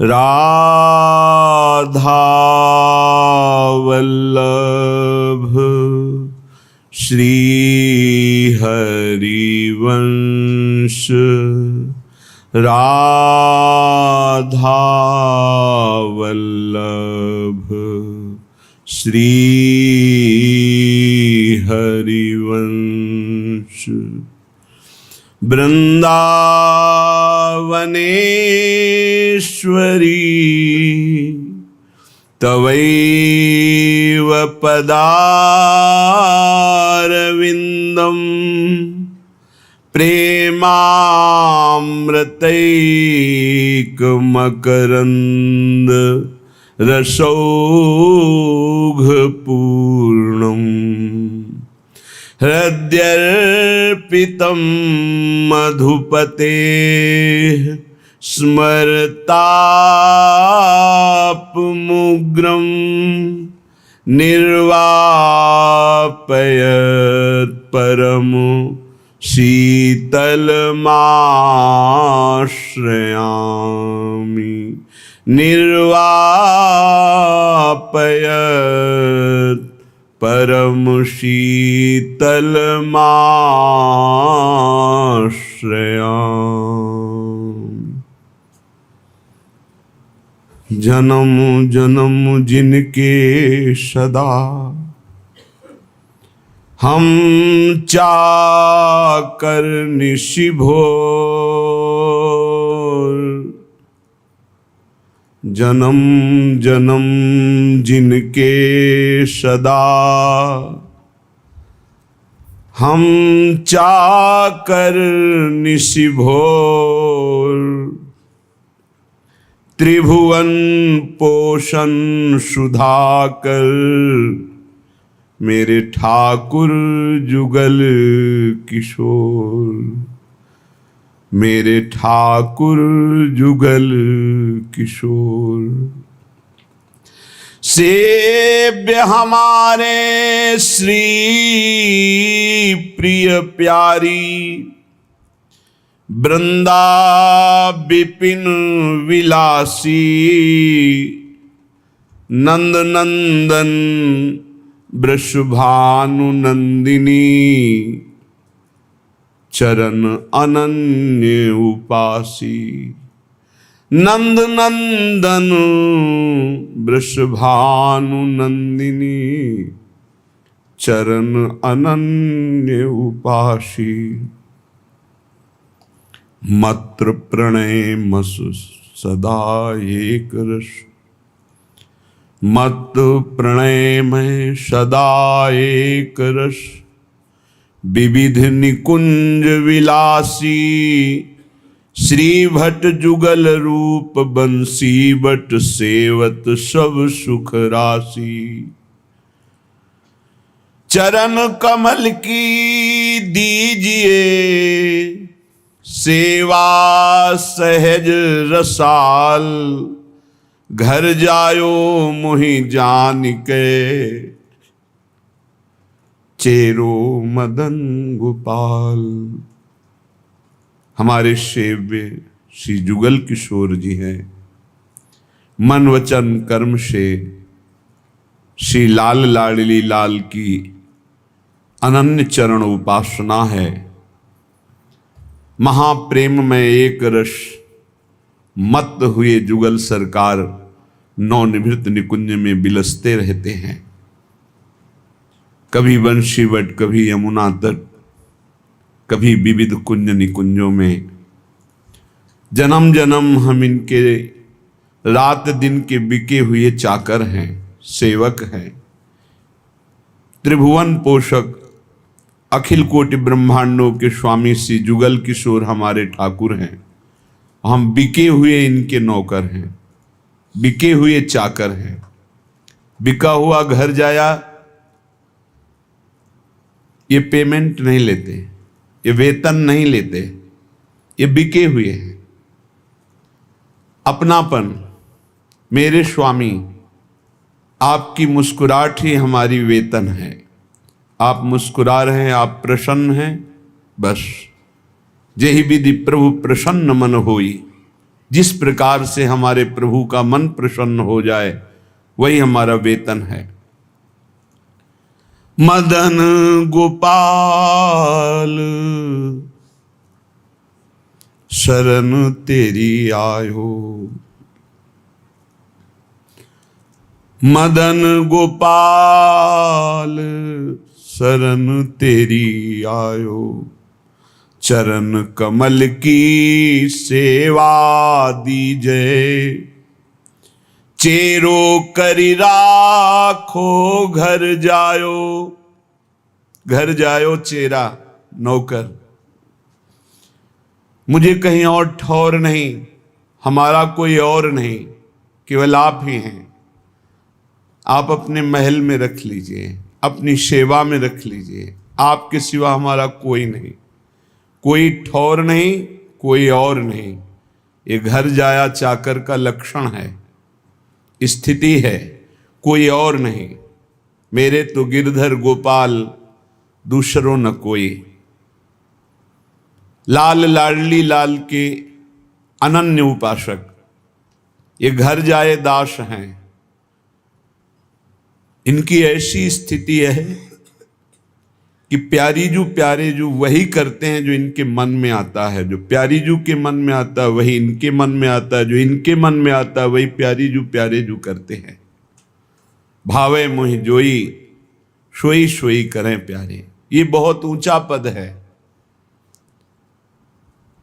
राधा वल्लभ श्री हरिवंश राधा वल्लभ श्री हरिवंश। वृंदावनेश्वरी तवैव पदारविंदम प्रेमामृतैकमकरंद रसौघपूर्णम् हृद्यर्पितं मधुपतेः स्मरतापमुग्रं निर्वापयत् परमो शीतलमाश्रयामि निर्वापयत् परम शीतलमाश्रयामि। जन्म जन्म जिनके सदा हम चाकर निशिभोर, जन्म जन्म जिनके सदा हम चाकर निशिभोर, त्रिभुवन पोषण सुधाकर मेरे ठाकुर जुगल किशोर, मेरे ठाकुर जुगल किशोर। सेव्य हमारे श्री प्रिय प्यारी वृंदा विपिन विलासी नंद नंदन वृषभानु नंदिनी चरण अनन्य उपासी। नंद नंदन वृषभानु नंदिनी चरण अनन्य उपासी। मत्र प्रणय मसु सदा एक रस, मत प्रणय में सदा एक रस। विविध निकुंज विलासी श्री भट जुगल रूप बंसी बट सेवत सब सुख राशि। चरण कमल की दीजिए सेवा सहज रसाल, घर जायो मोहि जान के चेरो मदन गोपाल। हमारे सेव्य श्री जुगल किशोर जी हैं। मन वचन कर्म से श्री लाल लाडली लाल की अनन्य चरण उपासना है। महाप्रेम में एक रस मत हुए जुगल सरकार नवनिभृत निकुंज में बिलसते रहते हैं। कभी बंशीवट, कभी यमुना तट, कभी विविध कुंज निकुंजों में। जन्म जन्म हम इनके रात दिन के बिके हुए चाकर हैं, सेवक हैं। त्रिभुवन पोषक अखिल कोटि ब्रह्मांडों के स्वामी श्री जुगल किशोर हमारे ठाकुर हैं। हम बिके हुए इनके नौकर हैं, बिके हुए चाकर हैं। बिका हुआ घर जाया, ये पेमेंट नहीं लेते, ये वेतन नहीं लेते, ये बिके हुए हैं। अपनापन, मेरे स्वामी आपकी मुस्कुराहट ही हमारी वेतन है। आप मुस्कुरा रहे हैं, आप प्रसन्न हैं, बस। जेहि विधि प्रभु प्रसन्न मन होई, जिस प्रकार से हमारे प्रभु का मन प्रसन्न हो जाए वही हमारा वेतन है। मदन गोपाल शरण तेरी आयो, मदन गोपाल शरण तेरी आयो, चरण कमल की सेवा दीजे, चेरो करी राखो घर जायो। घर जायो चेरा नौकर, मुझे कहीं और ठौर नहीं, हमारा कोई और नहीं, केवल आप ही हैं। आप अपने महल में रख लीजिए, अपनी सेवा में रख लीजिए, आपके सिवा हमारा कोई नहीं, कोई ठौर नहीं, कोई और नहीं। ये घर जाया चाकर का लक्षण है, स्थिति है, कोई और नहीं। मेरे तो गिरधर गोपाल दूसरों न कोई। लाल लाडली लाल के अनन्य उपासक ये घर जाए दास हैं। इनकी ऐसी स्थिति है कि प्यारी जू प्यारे जू वही करते हैं जो इनके मन में आता है, जो प्यारी जू के मन में आता है वही इनके मन में आता है, जो इनके मन में आता है वही प्यारी जू प्यारे जू करते हैं। भावे मोहि जोई सोई सोई करें प्यारे, ये बहुत ऊंचा पद है।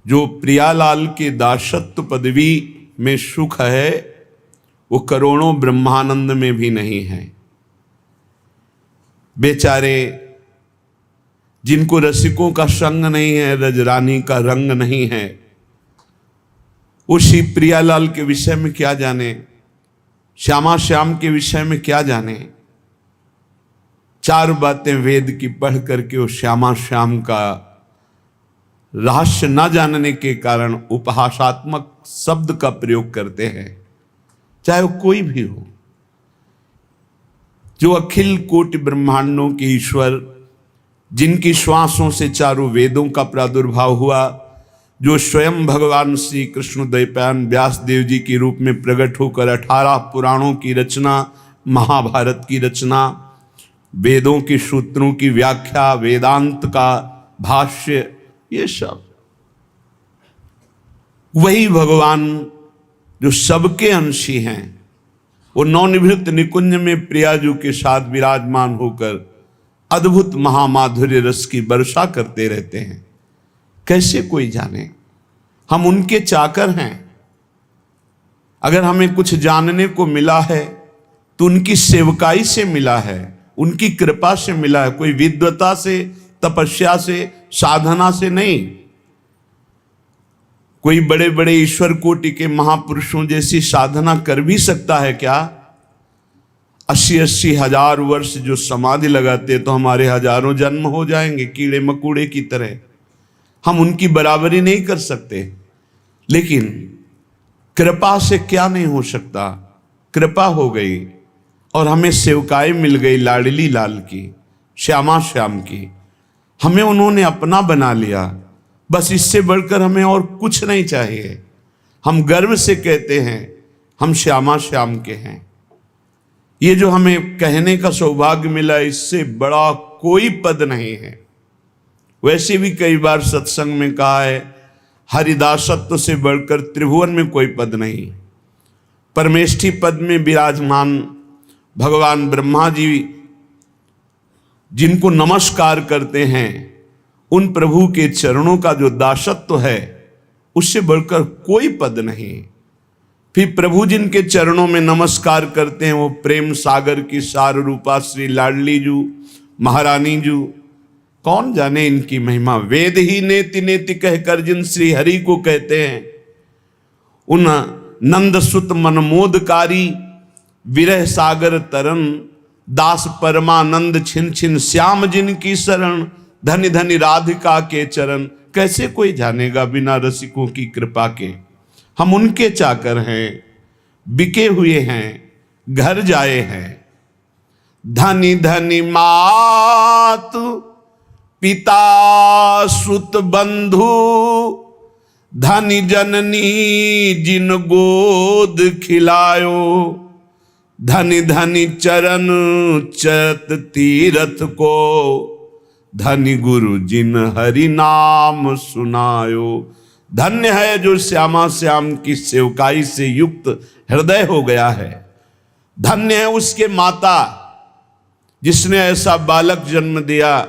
जो प्रियालाल के दासत्व पदवी में सुख है वो करोड़ों ब्रह्मानंद में भी नहीं है। बेचारे जिनको रसिकों का संग नहीं है, रजरानी का रंग नहीं है, उसी प्रियालाल के विषय में क्या जाने, श्यामा श्याम के विषय में क्या जाने। चार बातें वेद की पढ़ करके वो श्यामा श्याम का रहस्य न जानने के कारण उपहासात्मक शब्द का प्रयोग करते हैं, चाहे वो कोई भी हो। जो अखिल कोटि ब्रह्मांडों के ईश्वर, जिनकी श्वासों से चारों वेदों का प्रादुर्भाव हुआ, जो स्वयं भगवान श्री कृष्ण द्वैपायन व्यास देव जी के रूप में प्रकट होकर 18 पुराणों की रचना, महाभारत की रचना, वेदों के सूत्रों की व्याख्या, वेदांत का भाष्य, ये सब वही भगवान जो सबके अंशी हैं, वो नवनिभृत निकुंज में प्रियाजू के साथ विराजमान होकर अद्भुत महामाधुर्य रस की वर्षा करते रहते हैं। कैसे कोई जाने, हम उनके चाकर हैं। अगर हमें कुछ जानने को मिला है तो उनकी सेवकाई से मिला है, उनकी कृपा से मिला है, कोई विद्वता से, तपस्या से, साधना से नहीं। कोई बड़े बड़े ईश्वर कोटि के महापुरुषों जैसी साधना कर भी सकता है क्या? 80-80 हजार वर्ष जो समाधि लगाते तो हमारे हजारों जन्म हो जाएंगे कीड़े मकोड़े की तरह। हम उनकी बराबरी नहीं कर सकते, लेकिन कृपा से क्या नहीं हो सकता। कृपा हो गई और हमें सेवकाई मिल गई लाडली लाल की, श्यामा श्याम की। हमें उन्होंने अपना बना लिया, बस इससे बढ़कर हमें और कुछ नहीं चाहिए। हम गर्व से कहते हैं हम श्यामा श्याम के हैं। ये जो हमें कहने का सौभाग्य मिला, इससे बड़ा कोई पद नहीं है। वैसे भी कई बार सत्संग में कहा है, हरिदासत्व से बढ़कर त्रिभुवन में कोई पद नहीं। परमेष्ठी पद में विराजमान भगवान ब्रह्मा जी जिनको नमस्कार करते हैं, उन प्रभु के चरणों का जो दासत्व है, उससे बढ़कर कोई पद नहीं। फिर प्रभु जिनके चरणों में नमस्कार करते हैं, वो प्रेम सागर की सार रूपा श्री लाडली जू, महारानी जू, कौन जाने इनकी महिमा। वेद ही नेति नेति कहकर जिन श्री हरि को कहते हैं, उन नंद सुत मनमोदकारी विरह सागर तरन, दास परमानंद छिन छिन श्याम जिनकी शरण, धनि धनि राधिका के चरण। कैसे कोई जानेगा बिना रसिकों की कृपा के। हम उनके चाकर हैं, बिके हुए हैं, घर जाए हैं। धनि धनि मातु पिता सुत बंधु, धनी जननी जिन गोद खिलायो, धनी धनी चरण चरत तीरथ को, धनी गुरु जिन हरि नाम सुनायो। धन्य है जो श्यामा श्याम की सेवकाई से युक्त हृदय हो गया है। धन्य है उसके माता जिसने ऐसा बालक जन्म दिया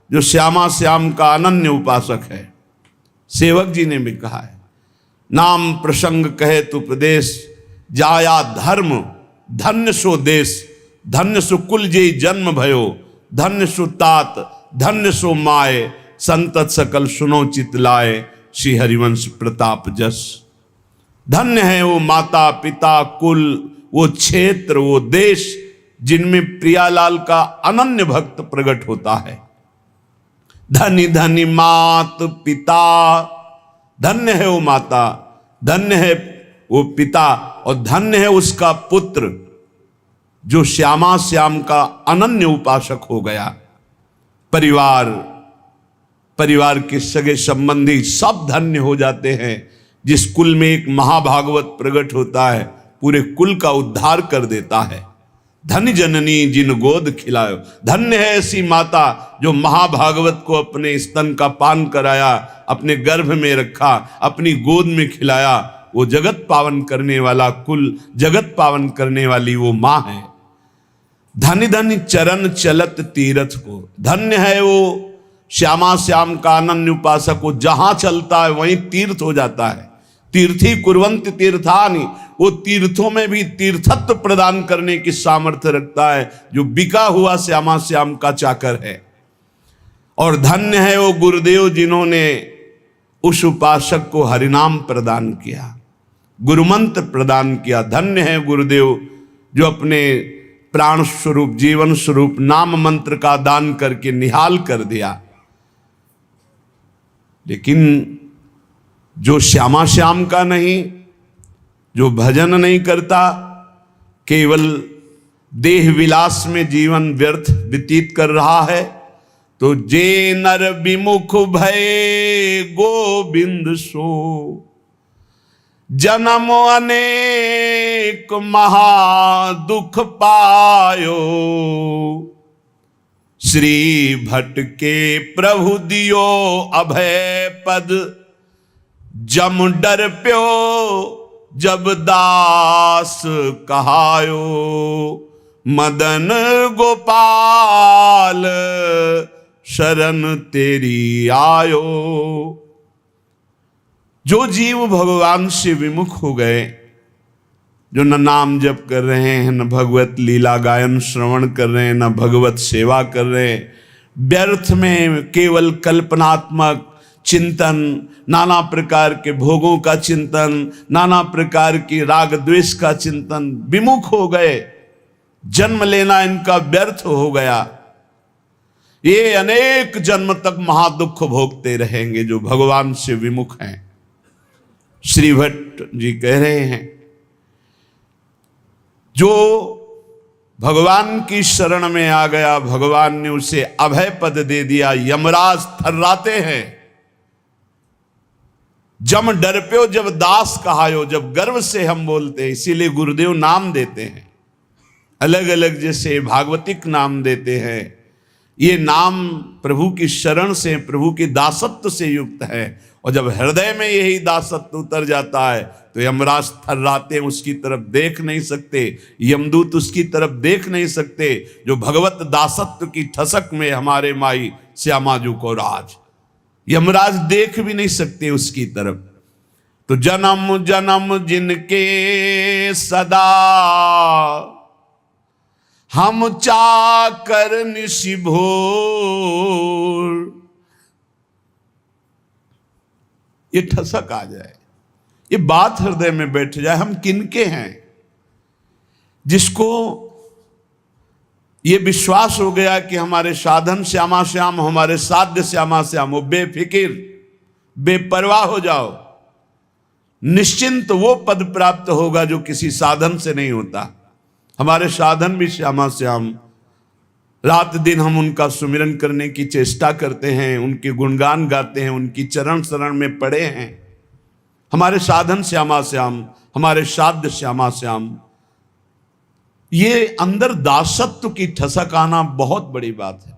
जो श्यामा श्याम का अनन्य उपासक है। सेवक जी ने भी कहा है, नाम प्रसंग कहे तु प्रदेश, जाया धर्म धन्य सो देश, धन्य सो कुल जे जन्म भयो, धन्य सो तात धन्य सो माए, संतत सकल सुनो चित लाए, श्री हरिवंश प्रताप जस। धन्य है वो माता पिता कुल, वो क्षेत्र, वो देश जिनमें प्रियालाल का अनन्य भक्त प्रकट होता है। धनी धनी मात पिता, धन्य है वो माता, धन्य है वो पिता, और धन्य है उसका पुत्र जो श्यामा श्याम का अनन्य उपासक हो गया। परिवार के सगे संबंधी सब धन्य हो जाते हैं। जिस कुल में एक महाभागवत प्रकट होता है, पूरे कुल का उद्धार कर देता है। धन्य जननी जिन गोद खिलायो, धन्य है ऐसी माता जो महाभागवत को अपने स्तन का पान कराया, अपने गर्भ में रखा, अपनी गोद में खिलाया। वो जगत पावन करने वाला कुल, जगत पावन करने वाली वो माँ है। धन्य धन्य चरण चलत तीरथ को, धन्य है वो श्यामा श्याम का अनन्य उपासक को, जहां चलता है वहीं तीर्थ हो जाता है। तीर्थी कुर्वन्ति तीर्थानि, वो तीर्थों में भी तीर्थत्व प्रदान करने की सामर्थ्य रखता है जो बिका हुआ श्यामा श्याम का चाकर है। और धन्य है वो गुरुदेव जिन्होंने उस उपासक को हरिनाम प्रदान किया, गुरुमंत्र प्रदान किया। धन्य है गुरुदेव जो अपने प्राण स्वरूप जीवन स्वरूप नाम मंत्र का दान करके निहाल कर दिया। लेकिन जो श्यामा श्याम का नहीं, जो भजन नहीं करता, केवल देह विलास में जीवन व्यर्थ व्यतीत कर रहा है, तो जे नर विमुख भय गोविंद सो, जन्म अनेक महा दुख पायो, श्री भट्ट के प्रभु दियो अभय पद, जम डर प्यो जब दास कहायो, मदन गोपाल शरण तेरी आयो। जो जीव भगवान से विमुख हो गए, जो न नाम जप कर रहे हैं, न भगवत लीला गायन श्रवण कर रहे हैं, न भगवत सेवा कर रहे हैं, व्यर्थ में केवल कल्पनात्मक चिंतन, नाना प्रकार के भोगों का चिंतन, नाना प्रकार की राग द्वेष का चिंतन, विमुख हो गए, जन्म लेना इनका व्यर्थ हो गया। ये अनेक जन्म तक महादुख भोगते रहेंगे जो भगवान से विमुख हैं। श्री भट्ट जी कह रहे हैं, जो भगवान की शरण में आ गया, भगवान ने उसे अभय पद दे दिया। यमराज थर्राते हैं, जम डर प्यो जब दास कहायो, जब गर्व से हम बोलते हैं, इसीलिए गुरुदेव नाम देते हैं अलग अलग, जैसे भागवतिक नाम देते हैं। ये नाम प्रभु की शरण से, प्रभु की दासत्व से युक्त है। और जब हृदय में यही दासत्व उतर जाता है तो यमराज थर्राते, उसकी तरफ देख नहीं सकते, यमदूत उसकी तरफ देख नहीं सकते। जो भगवत दासत्व की ठसक में हमारे माई श्यामाजू को राज, यमराज देख भी नहीं सकते उसकी तरफ। तो जन्म जन्म जिनके सदा, हम चाकर निशि भोर। ये ठसक आ जाए, ये बात हृदय में बैठ जाए, हम किनके हैं। जिसको ये विश्वास हो गया कि हमारे साधन श्यामा श्याम, हमारे साध्य श्यामा श्याम, वो बेफिक्र बेपरवाह हो जाओ, निश्चिंत वो पद प्राप्त होगा जो किसी साधन से नहीं होता। हमारे साधन भी श्यामा श्याम, रात दिन हम उनका सुमिरन करने की चेष्टा करते हैं, उनके गुणगान गाते हैं, उनकी चरण शरण में पड़े हैं, हमारे साधन श्यामा श्याम, हमारे साध्य श्यामा श्याम। ये अंदर दासत्व की ठसक आना बहुत बड़ी बात है।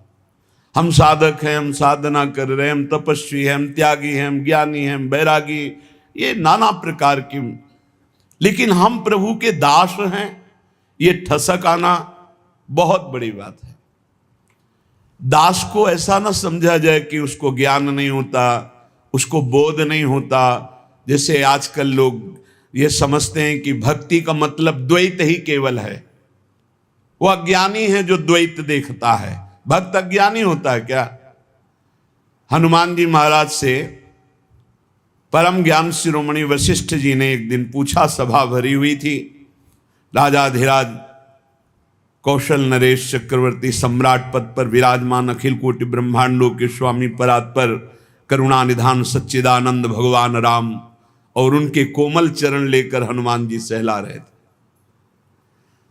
हम साधक हैं, हम साधना कर रहे हैं, हम तपस्वी हैं, हम त्यागी हैं, हम ज्ञानी हैं, हम बैरागी, ये नाना प्रकार की, लेकिन हम प्रभु के दास हैं, ये ठसक आना बहुत बड़ी बात है। दास को ऐसा ना समझा जाए कि उसको ज्ञान नहीं होता, उसको बोध नहीं होता। जैसे आजकल लोग ये समझते हैं कि भक्ति का मतलब द्वैत ही केवल है। वो अज्ञानी है जो द्वैत देखता है। भक्त अज्ञानी होता है क्या? हनुमान जी महाराज से परम ज्ञान शिरोमणि वशिष्ठ जी ने एक दिन पूछा, सभा भरी हुई थी, राजाधिराज कौशल नरेश चक्रवर्ती सम्राट पद पर विराजमान अखिल कोटि ब्रह्मांडों के स्वामी परात्पर करुणा निधान सच्चिदानंद भगवान राम, और उनके कोमल चरण लेकर हनुमान जी सहला रहे थे।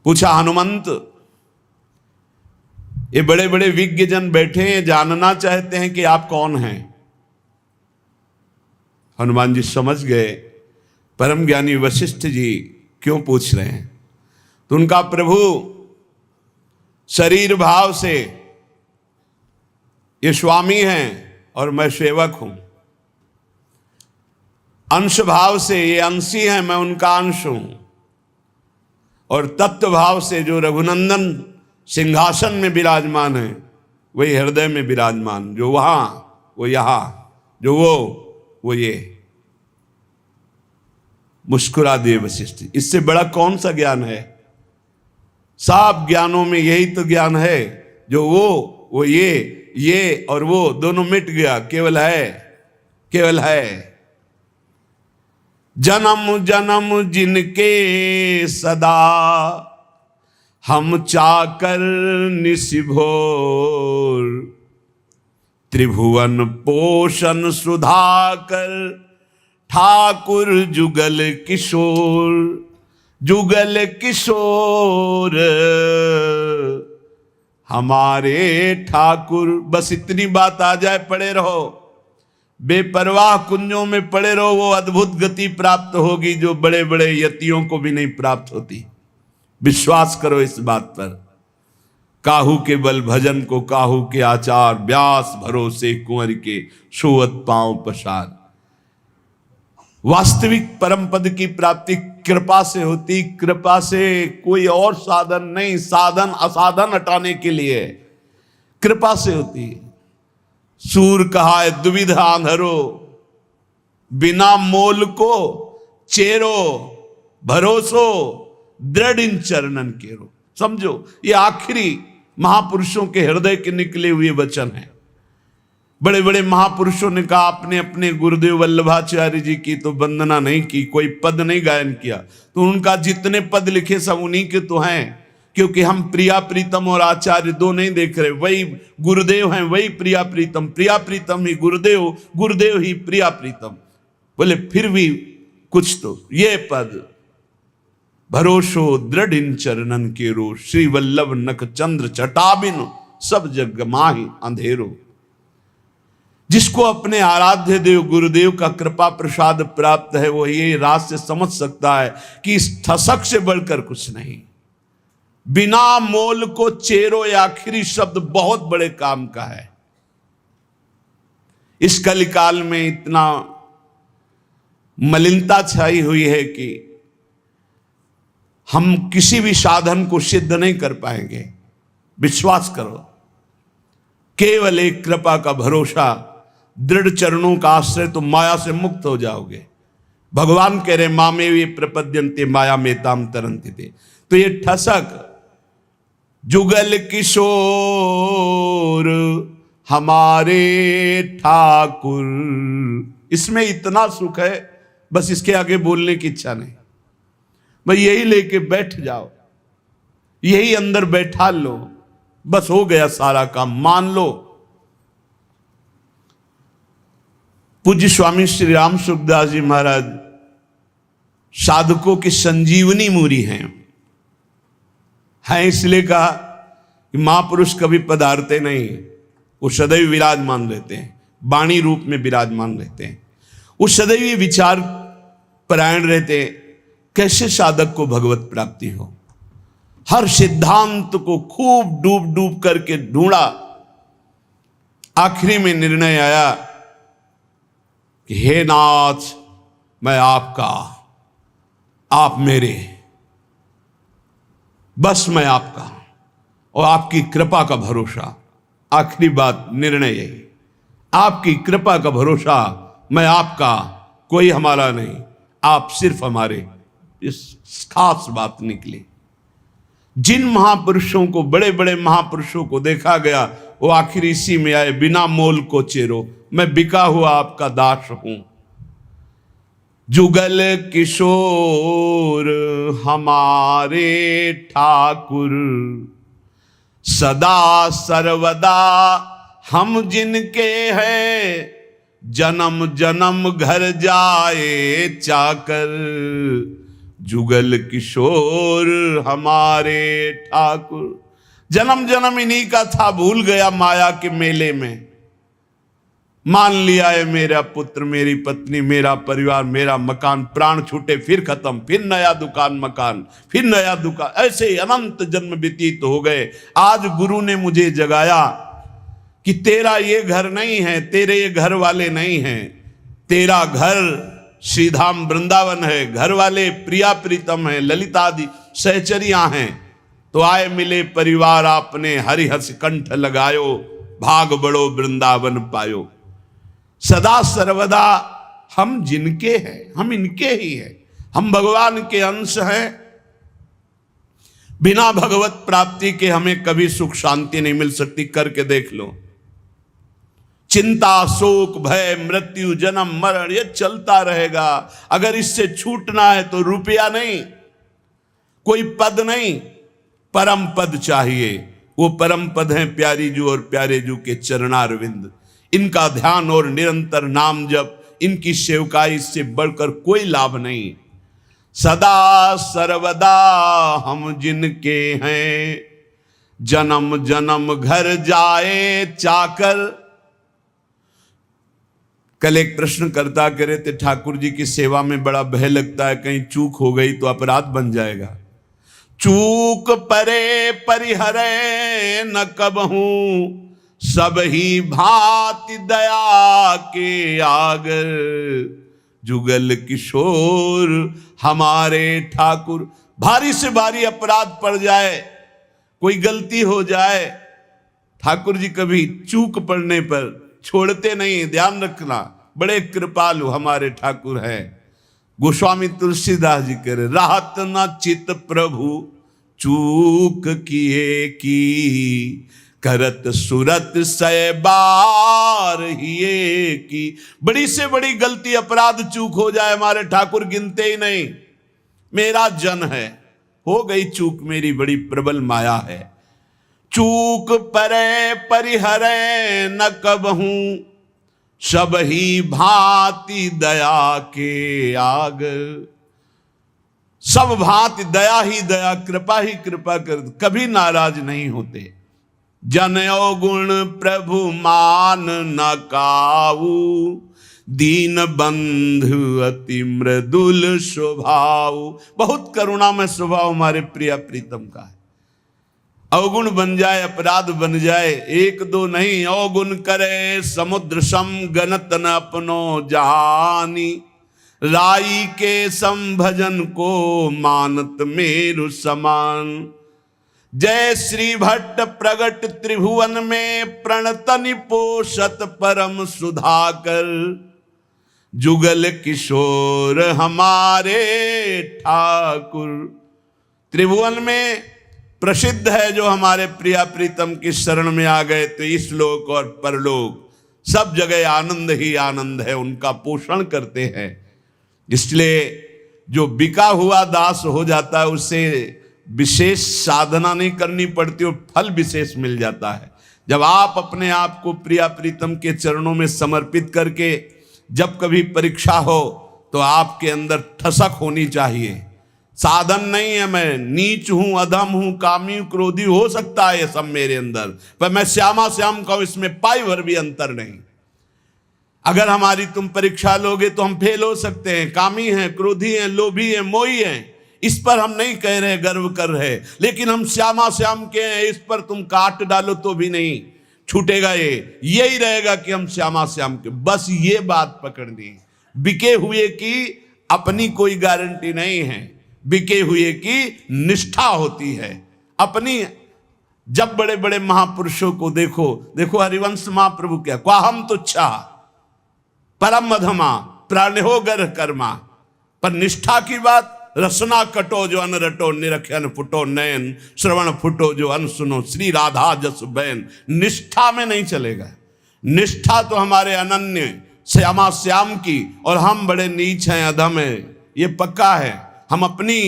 पूछा, हनुमंत, ये बड़े बड़े विज्ञ जन बैठे हैं, जानना चाहते हैं कि आप कौन हैं। हनुमान जी समझ गए परम ज्ञानी वशिष्ठ जी क्यों पूछ रहे हैं। तो उनका, प्रभु शरीर भाव से ये स्वामी हैं और मैं सेवक हूं, अंश भाव से ये अंशी हैं, मैं उनका अंश हूं, और तत्व भाव से जो रघुनंदन सिंहासन में विराजमान है वही हृदय में विराजमान, जो वहां वो यहां, जो वो ये। मुस्कुरा दिए वशिष्ठ। इससे बड़ा कौन सा ज्ञान है? सब ज्ञानों में यही तो ज्ञान है, जो वो ये और वो दोनों मिट गया, केवल है। जन्म जन्म जिनके सदा हम चाकर निशिभोर, त्रिभुवन पोषण सुधाकर ठाकुर जुगल किशोर। जुगल किशोर हमारे ठाकुर। बस इतनी बात आ जाए, पड़े रहो, बेपरवाह कुंजों में पड़े रहो, वो अद्भुत गति प्राप्त होगी जो बड़े बड़े यतियों को भी नहीं प्राप्त होती। विश्वास करो इस बात पर। काहू के बल भजन को काहू के आचार, व्यास भरोसे कुंवर के सोवत पांव पसार। वास्तविक परम पद की प्राप्ति कृपा से होती, कृपा से, कोई और साधन नहीं। साधन असाधन हटाने के लिए कृपा से होती। सूर कहा है दुविधा आंधरो, बिना मोल को चेरो, भरोसो दृढ़ इन चरणन केरो। समझो, ये आखिरी महापुरुषों के हृदय के निकले हुए वचन हैं। बड़े बड़े महापुरुषों ने कहा, अपने अपने गुरुदेव वल्लभाचार्य जी की तो वंदना नहीं की, कोई पद नहीं गायन किया, तो उनका जितने पद लिखे सब उन्हीं के तो हैं। क्योंकि हम प्रिया प्रीतम और आचार्य दो नहीं देख रहे, वही गुरुदेव हैं, वही प्रिया प्रीतम। प्रिया प्रीतम ही गुरुदेव, गुरुदेव ही प्रिया प्रीतम। बोले फिर भी कुछ तो ये पद, भरोसो दृढ़ इन चरणन केरो, श्री वल्लभ नख चंद्र चटाबिन सब जग माहि अंधेरो। जिसको अपने आराध्य देव गुरुदेव का कृपा प्रसाद प्राप्त है, वो ये राज से समझ सकता है कि इस ठसक से बढ़कर कुछ नहीं। बिना मोल को चेरो, ये आखिरी शब्द बहुत बड़े काम का है। इस कलिकाल में इतना मलिनता छाई हुई है कि हम किसी भी साधन को सिद्ध नहीं कर पाएंगे। विश्वास करो, केवल एक कृपा का भरोसा, दृढ़ चरणों का आश्रय, तो माया से मुक्त हो जाओगे। भगवान कह रहे मामे वे प्रपद्यन्ते माया में ताम तरन्ति थे। तो ये ठसक, जुगल किशोर हमारे ठाकुर, इसमें इतना सुख है, बस इसके आगे बोलने की इच्छा नहीं। भाई यही लेके बैठ जाओ, यही अंदर बैठा लो, बस हो गया सारा काम, मान लो। पूज्य स्वामी श्री राम सुखदास जी महाराज साधकों की संजीवनी मूरी हैं। इसलिए कहा कि महापुरुष कभी पधारते नहीं, वो सदैव विराजमान रहते हैं, वाणी रूप में विराजमान रहते हैं। वो सदैव विचार परायण रहते, कैसे साधक को भगवत प्राप्ति हो। हर सिद्धांत को खूब डूब डूब करके ढूंढा, आखिरी में निर्णय आया कि हे नाथ, मैं आपका, आप मेरे, बस मैं आपका और आपकी कृपा का भरोसा। आखिरी बात, निर्णय यही, आपकी कृपा का भरोसा, मैं आपका, कोई हमारा नहीं, आप सिर्फ हमारे। इस खास बात निकली। जिन महापुरुषों को, बड़े बड़े महापुरुषों को देखा गया, वो आखिर इसी में आए, बिना मोल को चेरो, मैं बिका हुआ आपका दास हूं। जुगल किशोर हमारे ठाकुर, सदा सर्वदा हम जिनके हैं, जन्म जन्म घर जाए चाकर। जुगल किशोर हमारे ठाकुर, जन्म जन्म इन्हीं का था, भूल गया माया के मेले में। मान लिया है मेरा पुत्र, मेरी पत्नी, मेरा परिवार, मेरा मकान, प्राण छूटे फिर खत्म, फिर नया दुकान मकान, फिर नया दुकान, ऐसे अनंत जन्म व्यतीत हो गए। आज गुरु ने मुझे जगाया कि तेरा ये घर नहीं है, तेरे ये घर वाले नहीं हैं, तेरा घर श्रीधाम वृंदावन है, घर वाले प्रिया प्रीतम है, ललिता आदि सहचरियां हैं। तो आए मिले परिवार आपने, हरिहस कंठ लगायो, भाग बड़ो वृंदावन पायो। सदा सर्वदा हम जिनके हैं, हम इनके ही हैं, हम भगवान के अंश हैं। बिना भगवत प्राप्ति के हमें कभी सुख शांति नहीं मिल सकती। करके देख लो, चिंता, शोक, भय, मृत्यु, जन्म मरण, ये चलता रहेगा। अगर इससे छूटना है तो रुपया नहीं, कोई पद नहीं, परम पद चाहिए। वो परम पद हैं प्यारी जू और प्यारे जू के चरणारविंद। इनका ध्यान और निरंतर नाम जप, इनकी सेवकाई से बढ़कर कोई लाभ नहीं। सदा सर्वदा हम जिनके हैं, जन्म जन्म घर जाए चाकर। कल एक प्रश्न करता करे थे, ठाकुर जी की सेवा में बड़ा भय लगता है, कहीं चूक हो गई तो अपराध बन जाएगा। चूक परे परिहरे न कबहूं, सब ही भांति दया के आगर। जुगल किशोर हमारे ठाकुर। भारी से भारी अपराध पड़ जाए, कोई गलती हो जाए, ठाकुर जी कभी चूक पड़ने पर छोड़ते नहीं, ध्यान रखना। बड़े कृपालु हमारे ठाकुर हैं। गोस्वामी तुलसीदास जी कह रहे, राहत न चित प्रभु चूक किए की, करत सुरत सै बार हिये की। बड़ी से बड़ी गलती, अपराध, चूक हो जाए, हमारे ठाकुर गिनते ही नहीं। मेरा जन है, हो गई चूक, मेरी बड़ी प्रबल माया है। चूक परे परिहरे न कबहूं, सब ही भांति दया के आग। सब भांति दया ही दया, कृपा ही कृपा कर, कभी नाराज नहीं होते। जनयो गुण प्रभु मान न काऊ, दीन बंधु अति मृदुल स्वभाव। बहुत करुणा में स्वभाव हमारे प्रिया प्रीतम का है। अवगुण बन जाए, अपराध बन जाए, एक दो नहीं, अवगुण करे समुद्र सम, गणत न अपनो जहानी। राई के संभजन को मानत मेरु समान। जय श्री भट्ट प्रगट त्रिभुवन में, प्रणतनि पोषत परम सुधाकर। जुगल किशोर हमारे ठाकुर। त्रिभुवन में प्रसिद्ध है जो हमारे प्रिया प्रीतम की शरण में आ गए, तो इस लोक और परलोक सब जगह आनंद ही आनंद है, उनका पोषण करते हैं। इसलिए जो बिका हुआ दास हो जाता है, उसे विशेष साधना नहीं करनी पड़ती और फल विशेष मिल जाता है। जब आप अपने आप को प्रिया प्रीतम के चरणों में समर्पित करके, जब कभी परीक्षा हो तो आपके अंदर ठसक होनी चाहिए। साधन नहीं है, मैं नीच हूं, अधम हूं, कामी हूं, क्रोधी, हो सकता है ये सब मेरे अंदर, पर मैं श्यामा श्याम का, इसमें पाई भर भी अंतर नहीं। अगर हमारी तुम परीक्षा लोगे तो हम फेल हो सकते हैं, कामी हैं, क्रोधी हैं, लोभी हैं, मोही हैं, इस पर हम नहीं कह रहे गर्व कर रहे, लेकिन हम श्यामा श्याम के हैं, इस पर तुम काट डालो तो भी नहीं छूटेगा, यही रहेगा कि हम श्यामा श्याम के। बस ये बात पकड़नी, बिके हुए की अपनी कोई गारंटी नहीं है, बिके हुए की निष्ठा होती है अपनी। जब बड़े बड़े महापुरुषों को देखो, देखो हरिवंश महाप्रभु क्या, क्वाहम तुच्छा परम मधमा प्राणहो गर कर्मा, पर निष्ठा की बात, रसना कटो जो अन रटो, निरखन फुटो नयन, श्रवण फुटो जो अन सुनो, श्री राधा जस बैन। निष्ठा में नहीं चलेगा, निष्ठा तो हमारे अनन्य श्यामा श्याम की, और हम बड़े नीच हैं, अधम हैं, ये पक्का है। हम अपनी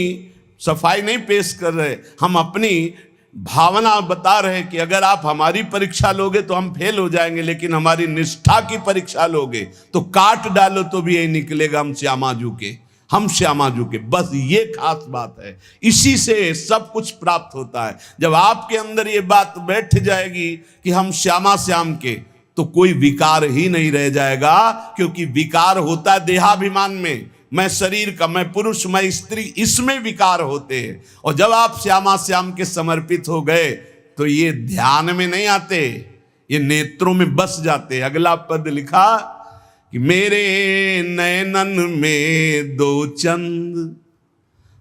सफाई नहीं पेश कर रहे, हम अपनी भावना बता रहे कि अगर आप हमारी परीक्षा लोगे तो हम फेल हो जाएंगे, लेकिन हमारी निष्ठा की परीक्षा लोगे तो काट डालो तो भी यही निकलेगा, हम श्यामाजू के, हम श्यामाजू के। बस ये खास बात है, इसी से सब कुछ प्राप्त होता है। जब आपके अंदर ये बात बैठ जाएगी कि हम श्यामा श्याम के, तो कोई विकार ही नहीं रह जाएगा, क्योंकि विकार होता है देहाभिमान में, मैं शरीर का, मैं पुरुष, मैं स्त्री, इसमें विकार होते हैं। और जब आप श्यामा श्याम के समर्पित हो गए तो ये ध्यान में नहीं आते, ये नेत्रों में बस जाते। अगला पद लिखा कि मेरे नयनन में दो चंद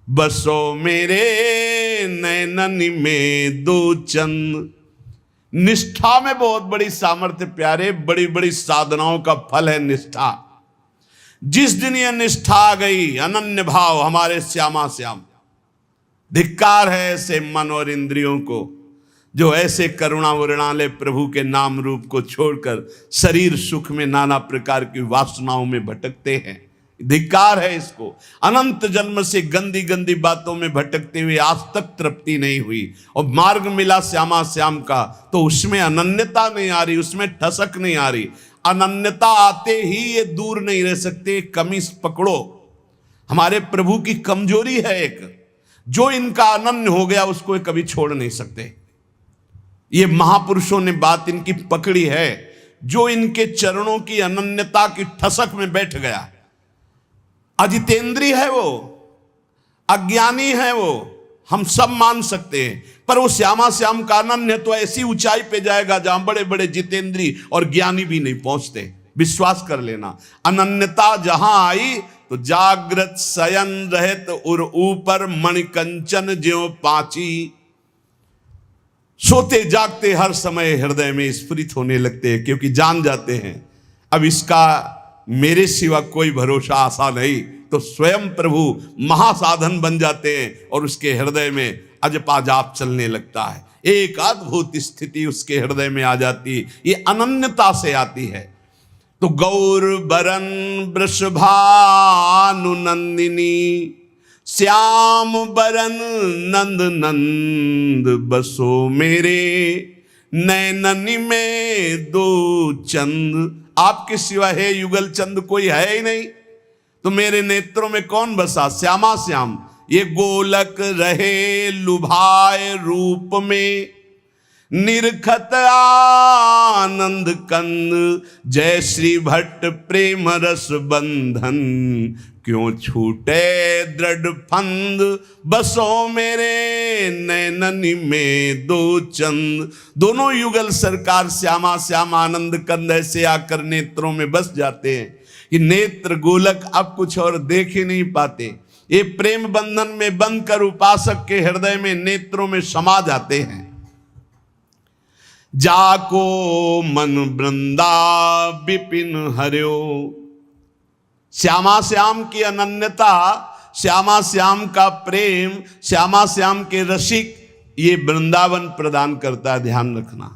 बसो, मेरे नयनन में दो चंद। निष्ठा में बहुत बड़ी सामर्थ्य प्यारे, बड़ी बड़ी साधनाओं का फल है निष्ठा। जिस दिन यह निष्ठा आ गई, अनन्य भाव हमारे श्यामा श्याम, धिक्कार है ऐसे मन और इंद्रियों को जो ऐसे करुणा वर्णाले प्रभु के नाम रूप को छोड़कर शरीर सुख में नाना प्रकार की वासनाओं में भटकते हैं। धिक्कार है इसको। अनंत जन्म से गंदी गंदी बातों में भटकते हुए आज तक तृप्ति नहीं हुई, और मार्ग मिला श्यामा श्याम का तो उसमें अनन्यता नहीं आ रही, उसमें ठसक नहीं आ रही। अनन्यता आते ही ये दूर नहीं रह सकते, कमी पकड़ो। हमारे प्रभु की कमजोरी है एक, जो इनका अनन्य हो गया उसको ये कभी छोड़ नहीं सकते। ये महापुरुषों ने बात इनकी पकड़ी है, जो इनके चरणों की अनन्यता की ठसक में बैठ गया। अजितेंद्री है वो, अज्ञानी है वो, हम सब मान सकते हैं, पर वो श्यामा श्याम का अनन्य तो ऐसी ऊंचाई पे जाएगा जहां बड़े बड़े जितेंद्री और ज्ञानी भी नहीं पहुंचते। विश्वास कर लेना, अनन्यता जहां आई तो जागृत शयन रहत उर ऊपर मणिकंचन ज्यों पाची। सोते जागते हर समय हृदय में स्फुरित होने लगते हैं, क्योंकि जान जाते हैं अब इसका मेरे सिवा कोई भरोसा आशा नहीं, तो स्वयं प्रभु महासाधन बन जाते हैं और उसके हृदय में अजपा जाप चलने लगता है। एक अद्भुत स्थिति उसके हृदय में आ जाती है, ये अनन्यता से आती है। तो गौर बरन वृषभानु नंदिनी, श्याम बरन नंद नंद बसो, मेरे नैननी में दो चंद। आपके सिवा है युगल चंद कोई है ही नहीं, तो मेरे नेत्रों में कौन बसा? श्यामा श्याम। ये गोलक रहे लुभाए रूप में, निरखत आनंद कंद, जय श्री भट्ट प्रेम रस बंधन, क्यों छूटे दृढ़ फंद, बसो मेरे नैननी में दो चंद। दोनों युगल सरकार श्यामा श्याम आनंद कंद ऐसे आकर नेत्रों में बस जाते हैं कि नेत्र गोलक अब कुछ और देख ही नहीं पाते। ये प्रेम बंधन में बंध कर उपासक के हृदय में नेत्रों में समा जाते हैं। जाको मन वृंदा विपिन हर्यो, श्यामा श्याम की अनन्यता, श्यामा श्याम का प्रेम, श्यामा श्याम के रसिक, ये वृंदावन प्रदान करता है। ध्यान रखना,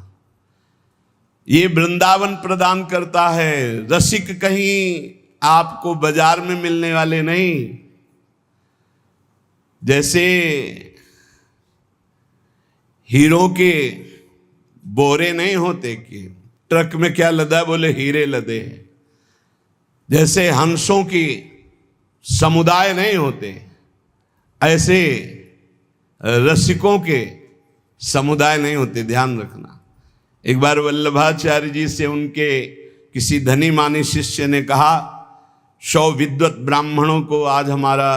ये वृंदावन प्रदान करता है। रसिक कहीं आपको बाजार में मिलने वाले नहीं। जैसे हीरो के बोरे नहीं होते कि ट्रक में क्या लदा, बोले हीरे लदे हैं। जैसे हंसों की समुदाय नहीं होते, ऐसे रसिकों के समुदाय नहीं होते। ध्यान रखना। एक बार वल्लभाचार्य जी से उनके किसी धनी मानी शिष्य ने कहा 100 विद्वत ब्राह्मणों को आज हमारा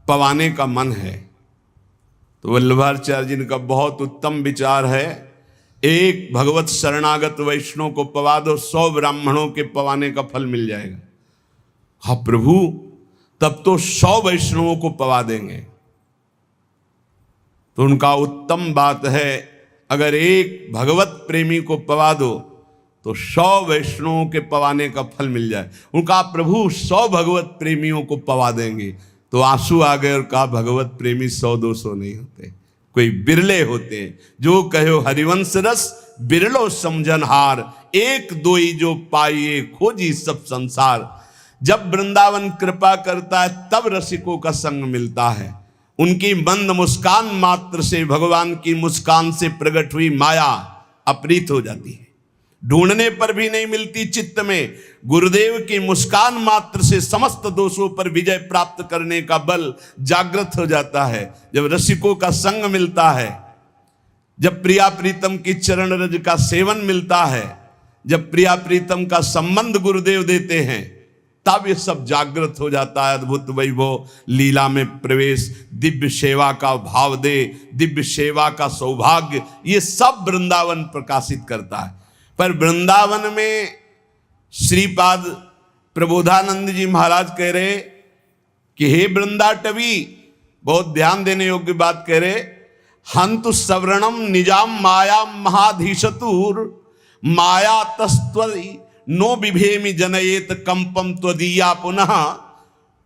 पवाने का मन है। तो वल्लभाचार्य जी का बहुत उत्तम विचार है, एक भगवत शरणागत वैष्णव को पवा दो, 100 ब्राह्मणों के पवाने का फल मिल जाएगा। हाँ प्रभु, तब तो 100 वैष्णवों को पवा देंगे। तो उनका उत्तम बात है, अगर एक भगवत प्रेमी को पवा दो तो 100 वैष्णवों के पवाने का फल मिल जाए। उनका प्रभु 100 भगवत प्रेमियों को पवा देंगे। तो आंसू आ गए और कहा भगवत प्रेमी 100-200 नहीं होते, कोई बिरले होते हैं। जो कहो हरिवंश रस बिरलो समझनहार, एक दोई जो पाइए खोजी सब संसार। जब वृंदावन कृपा करता है तब रसिकों का संग मिलता है। उनकी मंद मुस्कान मात्र से भगवान की मुस्कान से प्रकट हुई माया अपरीत हो जाती है, ढूंढने पर भी नहीं मिलती चित्त में। गुरुदेव की मुस्कान मात्र से समस्त दोषों पर विजय प्राप्त करने का बल जागृत हो जाता है। जब रसिकों का संग मिलता है, जब प्रिया प्रीतम की चरण रज का सेवन मिलता है, जब प्रिया प्रीतम का संबंध गुरुदेव देते हैं, तब ये सब जागृत हो जाता है। अद्भुत वैभव लीला में प्रवेश, दिव्य सेवा का भाव दे, दिव्य सेवा का सौभाग्य, ये सब वृंदावन प्रकाशित करता है। पर वृंदावन में श्रीपाद प्रबोधानंद जी महाराज कह रहे कि हे वृंदाटवी, बहुत ध्यान देने योग्य बात कह रहे, हंतु सवर्णम निजाम माया महाधीशतुर माया तस्त्वई नो बिभेमि जनयेत कंपम त्वदीया पुनः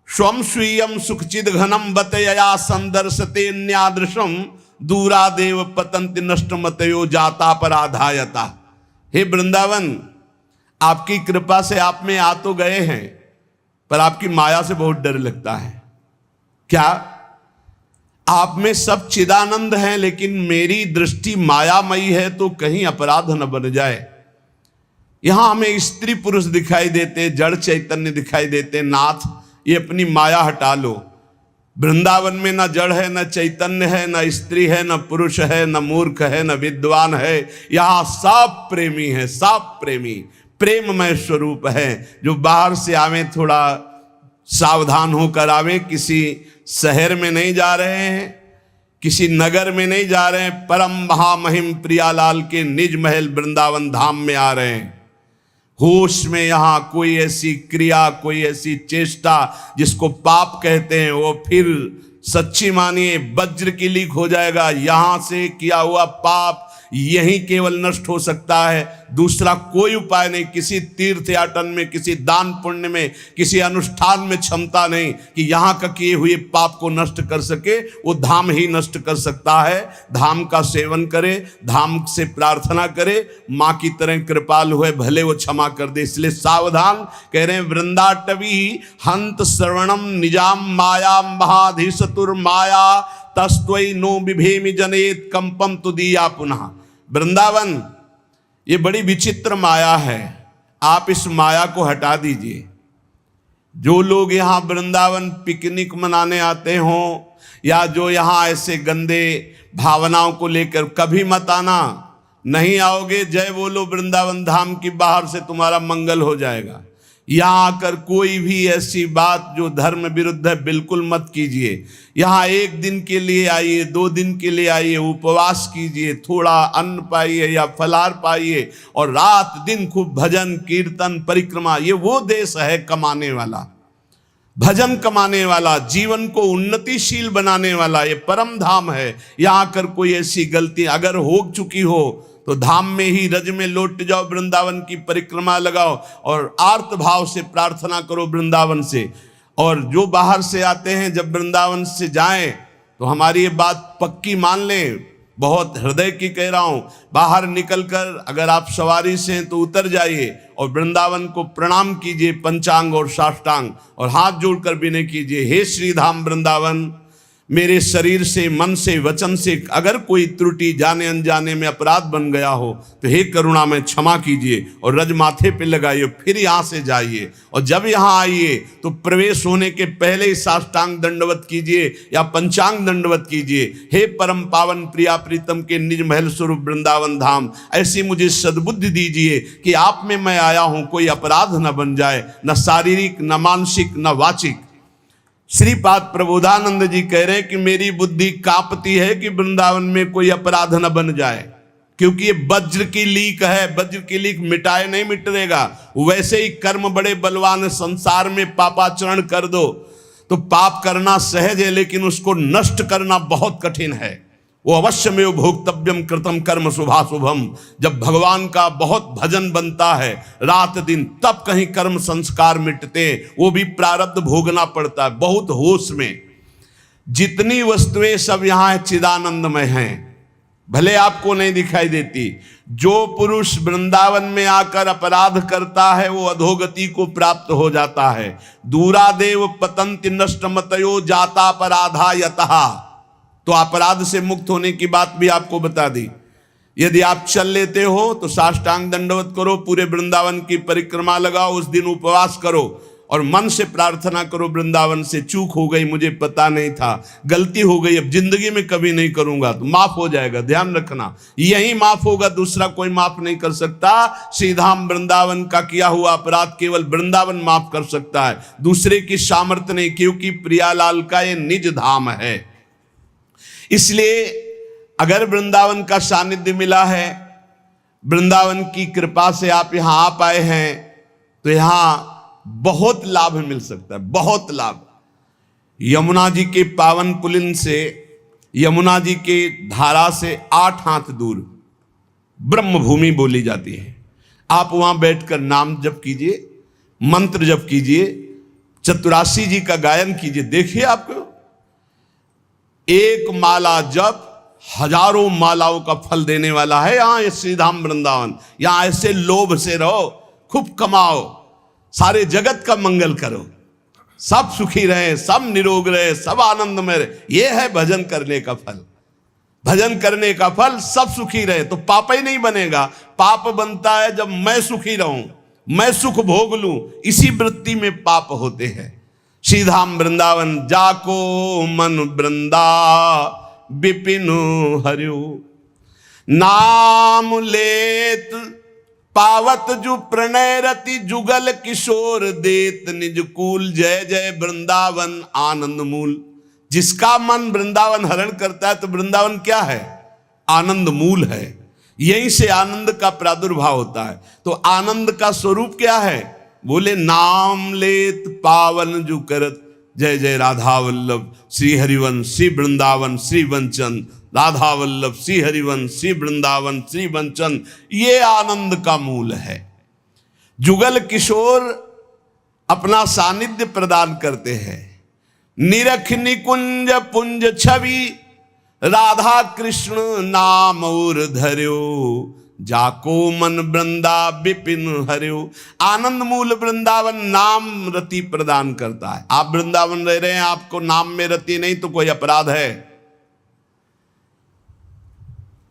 स्वम स्वीयम सुखचिद घनम बतया संदर्शते न्यादृशम दूरादेव पतंति नष्टमतयो जाता पराधायता। हे वृंदावन, आपकी कृपा से आप में आ तो गए हैं, पर आपकी माया से बहुत डर लगता है। क्या आप में सब चिदानंद हैं, लेकिन मेरी दृष्टि मायामयी है, तो कहीं अपराध न बन जाए। यहां हमें स्त्री पुरुष दिखाई देते, जड़ चैतन्य दिखाई देते। नाथ, ये अपनी माया हटा लो। वृंदावन में न जड़ है, न चैतन्य है, न स्त्री है, न पुरुष है, न मूर्ख है, न विद्वान है। यहाँ सब प्रेमी है, सब प्रेमी प्रेममय स्वरूप है। जो बाहर से आवे थोड़ा सावधान होकर आवे। किसी शहर में नहीं जा रहे हैं, किसी नगर में नहीं जा रहे हैं, परम महामहिम प्रियालाल के निज महल वृंदावन धाम में आ रहे हैं। होश में यहाँ कोई ऐसी क्रिया, कोई ऐसी चेष्टा जिसको पाप कहते हैं, वो फिर सच्ची मानिए वज्र की लीक हो जाएगा। यहां से किया हुआ पाप यही केवल नष्ट हो सकता है, दूसरा कोई उपाय नहीं। किसी तीर्थ याटन में, किसी दान पुण्य में, किसी अनुष्ठान में क्षमता नहीं कि यहाँ का किए हुए पाप को नष्ट कर सके। वो धाम ही नष्ट कर सकता है। धाम का सेवन करे, धाम से प्रार्थना करे, माँ की तरह कृपाल हुए, भले वो क्षमा कर दे। इसलिए सावधान कह रहे हैं, वृंदाटवी हंत श्रवणम निजाम माया महाधीशतुर माया तस्त्वई नो बिभेमि जनेत कंपम तुदीया पुनः। वृंदावन ये बड़ी विचित्र माया है, आप इस माया को हटा दीजिए। जो लोग यहाँ वृंदावन पिकनिक मनाने आते हों, या जो यहाँ ऐसे गंदे भावनाओं को लेकर, कभी मत आना। नहीं आओगे, जय बोलो वृंदावन धाम की, बाहर से तुम्हारा मंगल हो जाएगा। यहाँ आकर कोई भी ऐसी बात जो धर्म विरुद्ध है बिल्कुल मत कीजिए। यहाँ 1 दिन के लिए आइए, 2 दिन के लिए आइए, उपवास कीजिए, थोड़ा अन्न पाइए या फलाहार पाइए, और रात दिन खूब भजन कीर्तन परिक्रमा। ये वो देश है कमाने वाला, भजन कमाने वाला, जीवन को उन्नतिशील बनाने वाला। ये परम धाम है। यहाँ आकर कोई ऐसी गलती अगर हो चुकी हो तो धाम में ही रज में लौट जाओ, वृंदावन की परिक्रमा लगाओ और आर्त भाव से प्रार्थना करो वृंदावन से। और जो बाहर से आते हैं, जब वृंदावन से जाएं तो हमारी ये बात पक्की मान लें, बहुत हृदय की कह रहा हूं। बाहर निकलकर अगर आप सवारी से हैं तो उतर जाइए और वृंदावन को प्रणाम कीजिए, पंचांग और साष्टांग, और हाथ जोड़कर विनय कीजिए, हे श्रीधाम वृंदावन, मेरे शरीर से, मन से, वचन से अगर कोई त्रुटि जाने अनजाने में अपराध बन गया हो तो हे करुणा में क्षमा कीजिए और रज माथे पे लगाइए, फिर यहाँ से जाइए। और जब यहाँ आइए तो प्रवेश होने के पहले ही साष्टांग दंडवत कीजिए या पंचांग दंडवत कीजिए। हे परम पावन प्रिया प्रीतम के निज महल स्वरूप वृंदावन धाम, ऐसी मुझे सद्बुद्धि दीजिए कि आप में मैं आया हूँ, कोई अपराध न बन जाए, न शारीरिक, न मानसिक, न वाचिक। श्रीपाद प्रबोधानंद जी कह रहे कि मेरी बुद्धि कांपती है कि वृंदावन में कोई अपराध न बन जाए, क्योंकि ये वज्र की लीक है, वज्र की लीक मिटाए नहीं मिटेगा। वैसे ही कर्म बड़े बलवान, संसार में पापाचरण कर दो तो पाप करना सहज है, लेकिन उसको नष्ट करना बहुत कठिन है। वो अवश्य में भोक्तव्यम कृतम कर्म शुभाशुभम। जब भगवान का बहुत भजन बनता है रात दिन, तब कहीं कर्म संस्कार मिटते, वो भी प्रारब्ध भोगना पड़ता है बहुत होश में। जितनी वस्तुएं सब यहाँ चिदानंदमय हैं, भले आपको नहीं दिखाई देती। जो पुरुष वृंदावन में आकर अपराध करता है वो अधोगति को प्राप्त हो जाता है। दूरादेव पतंति नष्टमतयो जाता अपराधा यतः। तो अपराध से मुक्त होने की बात भी आपको बता दी। यदि आप चल लेते हो तो साष्टांग दंडवत करो, पूरे वृंदावन की परिक्रमा लगाओ, उस दिन उपवास करो और मन से प्रार्थना करो, वृंदावन से चूक हो गई, मुझे पता नहीं था, गलती हो गई, अब जिंदगी में कभी नहीं करूंगा, तो माफ हो जाएगा। ध्यान रखना, यही माफ होगा, दूसरा कोई माफ नहीं कर सकता। श्रीधाम वृंदावन का किया हुआ अपराध केवल वृंदावन माफ कर सकता है, दूसरे की सामर्थ्य नहीं, क्योंकि प्रियालाल का ये निज धाम है। इसलिए अगर वृंदावन का सानिध्य मिला है, वृंदावन की कृपा से आप यहां आ पाए हैं, तो यहां बहुत लाभ मिल सकता है, बहुत लाभ। यमुना जी के पावन पुलिन से, यमुना जी के धारा से 8 हाथ दूर ब्रह्म भूमि बोली जाती है। आप वहां बैठकर नाम जप कीजिए, मंत्र जप कीजिए, चतुरासी जी का गायन कीजिए। देखिए आपको एक माला जप हजारों मालाओं का फल देने वाला है यहां श्रीधाम वृंदावन। यहां ऐसे लोभ से रहो, खूब कमाओ, सारे जगत का मंगल करो, सब सुखी रहे, सब निरोग रहे, सब आनंद में रहे। यह है भजन करने का फल। भजन करने का फल सब सुखी रहे तो पाप ही नहीं बनेगा। पाप बनता है जब मैं सुखी रहूं, मैं सुख भोग लूं, इसी वृत्ति में पाप होते हैं। श्रीधाम वृंदावन जाको मन वृंदा विपिन हरियो, नाम लेत पावत जु प्रणय रति, जुगल किशोर देत निज कूल। जय जय वृंदावन आनंद मूल। जिसका मन वृंदावन हरण करता है तो वृंदावन क्या है? आनंद मूल है। यहीं से आनंद का प्रादुर्भाव होता है। तो आनंद का स्वरूप क्या है? बोले नाम लेत पावन जु करत। जय जय राधा वल्लभ श्री हरिवंश श्री वृंदावन श्री वंचन, राधा वल्लभ श्री हरिवंश श्री वृंदावन श्री वंचन। ये आनंद का मूल है। जुगल किशोर अपना सानिध्य प्रदान करते हैं। निरख निकुंज पुंज छवि, राधा कृष्ण नाम और धर्यो। जाको मन वृंदा विपिन हरियो। आनंद मूल वृंदावन नाम रति प्रदान करता है। आप वृंदावन रह रहे हैं, आपको नाम में रति नहीं तो कोई अपराध है।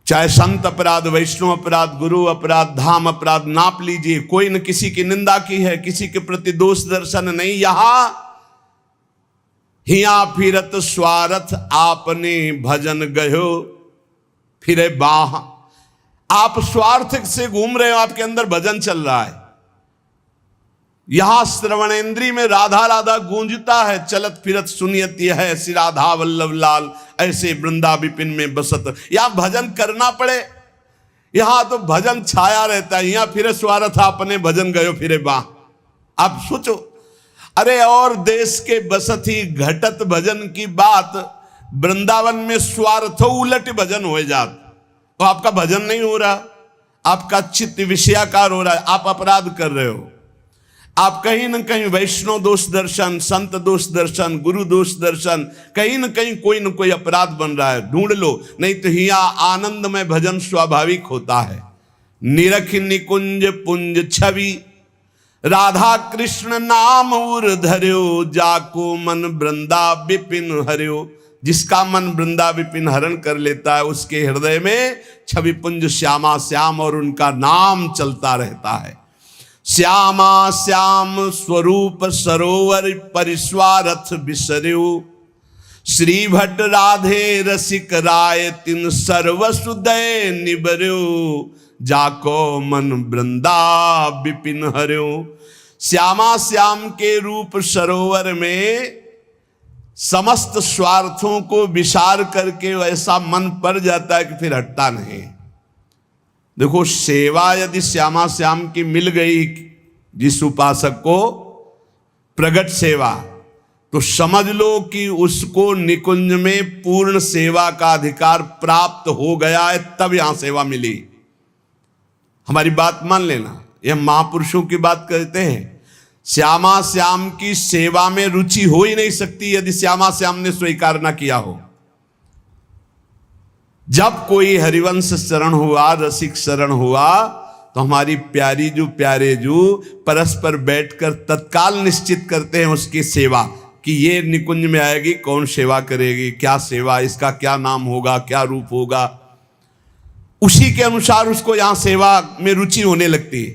चाहे संत अपराध, वैष्णव अपराध, गुरु अपराध, धाम अपराध, नाप लीजिए। कोई न किसी की निंदा की है, किसी के प्रति दोष दर्शन नहीं। यहां हिया फिरत स्वार्थ आपने भजन गयो फिरे बाह। आप स्वार्थ से घूम रहे हो, आपके अंदर भजन चल रहा है। यहां श्रवणेंद्री में राधा राधा गूंजता है, चलत फिरत सुनियत यह है श्री राधा वल्लभ लाल, ऐसे वृंदा विपिन में बसत। यहां भजन करना पड़े, यहां तो भजन छाया रहता है। यहां फिरे स्वार्थ आपने भजन गयो फिरे बाह। आप सोचो, अरे और देश के बसत ही घटत भजन की बात, वृंदावन में स्वार्थ उलट भजन हो जात तो आपका भजन नहीं हो रहा, आपका चित्त विषयाकार हो रहा है, आप अपराध कर रहे हो। आप कहीं न कहीं वैष्णव दोष दर्शन, संत दोष दर्शन, गुरु दोष दर्शन, कहीं न कहीं कोई न कोई अपराध बन रहा है, ढूंढ लो। नहीं तो हिया आनंद में भजन स्वाभाविक होता है। निरख निकुंज पुंज छवि, राधा कृष्ण नाम उर धर्यो। जाको मन वृंदा विपिन हरियो। जिसका मन वृंदा विपिन हरण कर लेता है, उसके हृदय में छवि पुंज श्यामा श्याम और उनका नाम चलता रहता है। श्यामा श्याम स्वरूप सरोवर परिस्वारथ बिसर्यु, श्री भट्ट राधे रसिक राय तिन सर्वसुदय निबर्यो, जाको मन वृंदा विपिन हर्यो। श्यामा श्याम के रूप सरोवर में समस्त स्वार्थों को विसार करके वैसा मन पड़ जाता है कि फिर हटता नहीं। देखो, सेवा यदि श्यामा श्याम की मिल गई जिस उपासक को, प्रगट सेवा, तो समझ लो कि उसको निकुंज में पूर्ण सेवा का अधिकार प्राप्त हो गया है, तब यहां सेवा मिली। हमारी बात मान लेना, यह महापुरुषों की बात कहते हैं। श्यामा श्याम की सेवा में रुचि हो ही नहीं सकती यदि श्यामा श्याम ने स्वीकार ना किया हो। जब कोई हरिवंश शरण हुआ, रसिक शरण हुआ, तो हमारी प्यारी जू प्यारे जू परस्पर बैठकर तत्काल निश्चित करते हैं उसकी सेवा कि ये निकुंज में आएगी, कौन सेवा करेगी, क्या सेवा, इसका क्या नाम होगा, क्या रूप होगा। उसी के अनुसार उसको यहां सेवा में रुचि होने लगती है।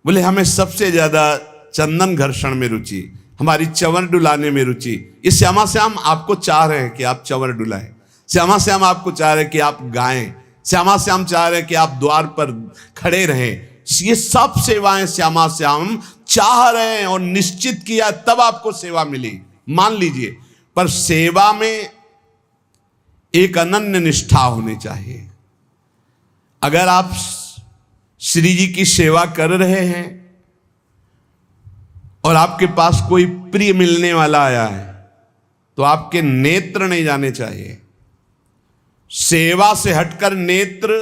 बोले हमें सबसे ज्यादा चंदन घर्षण में रुचि, हमारी चंवर डुलाने में रुचि। ये श्यामा श्याम आपको चाह रहे हैं कि आप चंवर डुलाएं, श्यामा श्याम आपको चाह रहे हैं कि आप गाएं, श्यामा श्याम चाह रहे हैं कि आप द्वार पर खड़े रहें। ये सब सेवाएं श्यामा श्याम चाह रहे हैं और निश्चित किया तब आपको सेवा मिली, मान लीजिए। पर सेवा में एक अनन्य निष्ठा होनी चाहिए। अगर आप श्री जी की सेवा कर रहे हैं और आपके पास कोई प्रिय मिलने वाला आया है, तो आपके नेत्र नहीं जाने चाहिए। सेवा से हटकर नेत्र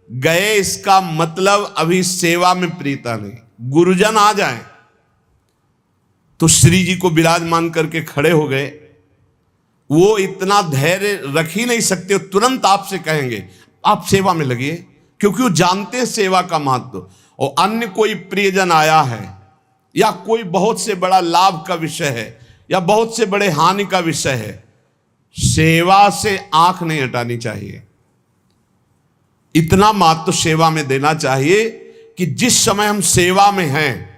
गए, इसका मतलब अभी सेवा में प्रीता नहीं। गुरुजन आ जाएं तो श्री जी को विराजमान करके खड़े हो गए, वो इतना धैर्य रख ही नहीं सकते, तुरंत आपसे कहेंगे आप सेवा में लगिए, क्योंकि वो जानते हैं सेवा का महत्व। और अन्य कोई प्रियजन आया है या कोई बहुत से बड़ा लाभ का विषय है या बहुत से बड़े हानि का विषय है, सेवा से आंख नहीं हटानी चाहिए। इतना महत्व सेवा में देना चाहिए कि जिस समय हम सेवा में हैं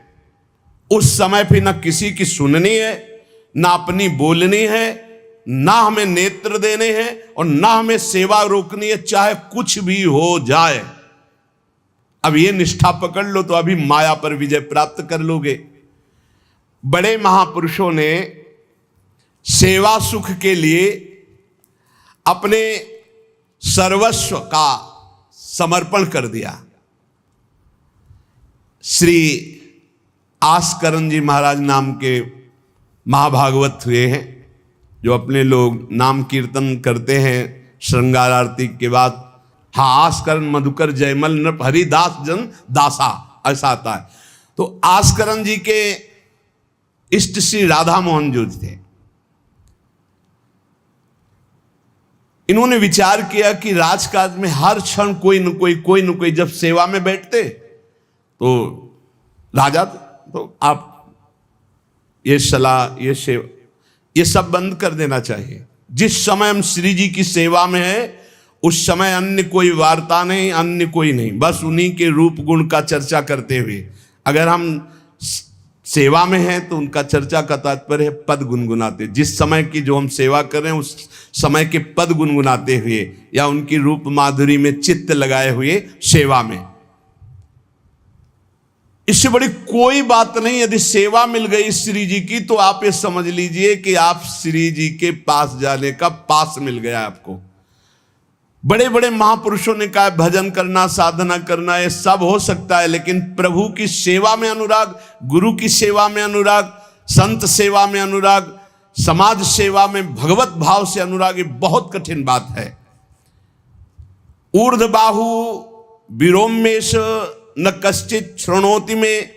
उस समय फिर न किसी की सुननी है, ना अपनी बोलनी है, ना हमें नेत्र देने हैं और ना हमें सेवा रोकनी है, चाहे कुछ भी हो जाए। अब ये निष्ठा पकड़ लो तो अभी माया पर विजय प्राप्त कर लोगे। बड़े महापुरुषों ने सेवा सुख के लिए अपने सर्वस्व का समर्पण कर दिया। श्री आस्करण जी महाराज नाम के महाभागवत हुए हैं, जो अपने लोग नाम कीर्तन करते हैं श्रृंगार आरती के बाद। हाँ, आस्करण मधुकर जयमल नृप हरिदास जन दासा, ऐसा आता है। तो आस्करण जी के इष्ट श्री राधा मोहन जो थे, इन्होंने विचार किया कि राजकाज में हर क्षण कोई न कोई जब सेवा में बैठते तो राजा, तो आप ये सलाह, ये सेवा, ये सब बंद कर देना चाहिए। जिस समय हम श्री जी की सेवा में है उस समय अन्य कोई वार्ता नहीं, अन्य कोई नहीं, बस उन्हीं के रूप गुण का चर्चा करते हुए। अगर हम सेवा में हैं तो उनका चर्चा का तात्पर्य है पद गुनगुनाते, जिस समय की जो हम सेवा कर रहे हैं उस समय के पद गुनगुनाते हुए या उनकी रूप माधुरी में चित्त लगाए हुए सेवा में। इससे बड़ी कोई बात नहीं। यदि सेवा मिल गई श्री जी की तो आप ये समझ लीजिए कि आप श्री जी के पास जाने का पास मिल गया आपको। बड़े बड़े महापुरुषों ने कहा भजन करना, साधना करना, ये सब हो सकता है, लेकिन प्रभु की सेवा में अनुराग, गुरु की सेवा में अनुराग, संत सेवा में अनुराग, समाज सेवा में भगवत भाव से अनुराग, ये बहुत कठिन बात है। ऊर्ध्वबाहु विरोमेश न कश्चित शृणोति में,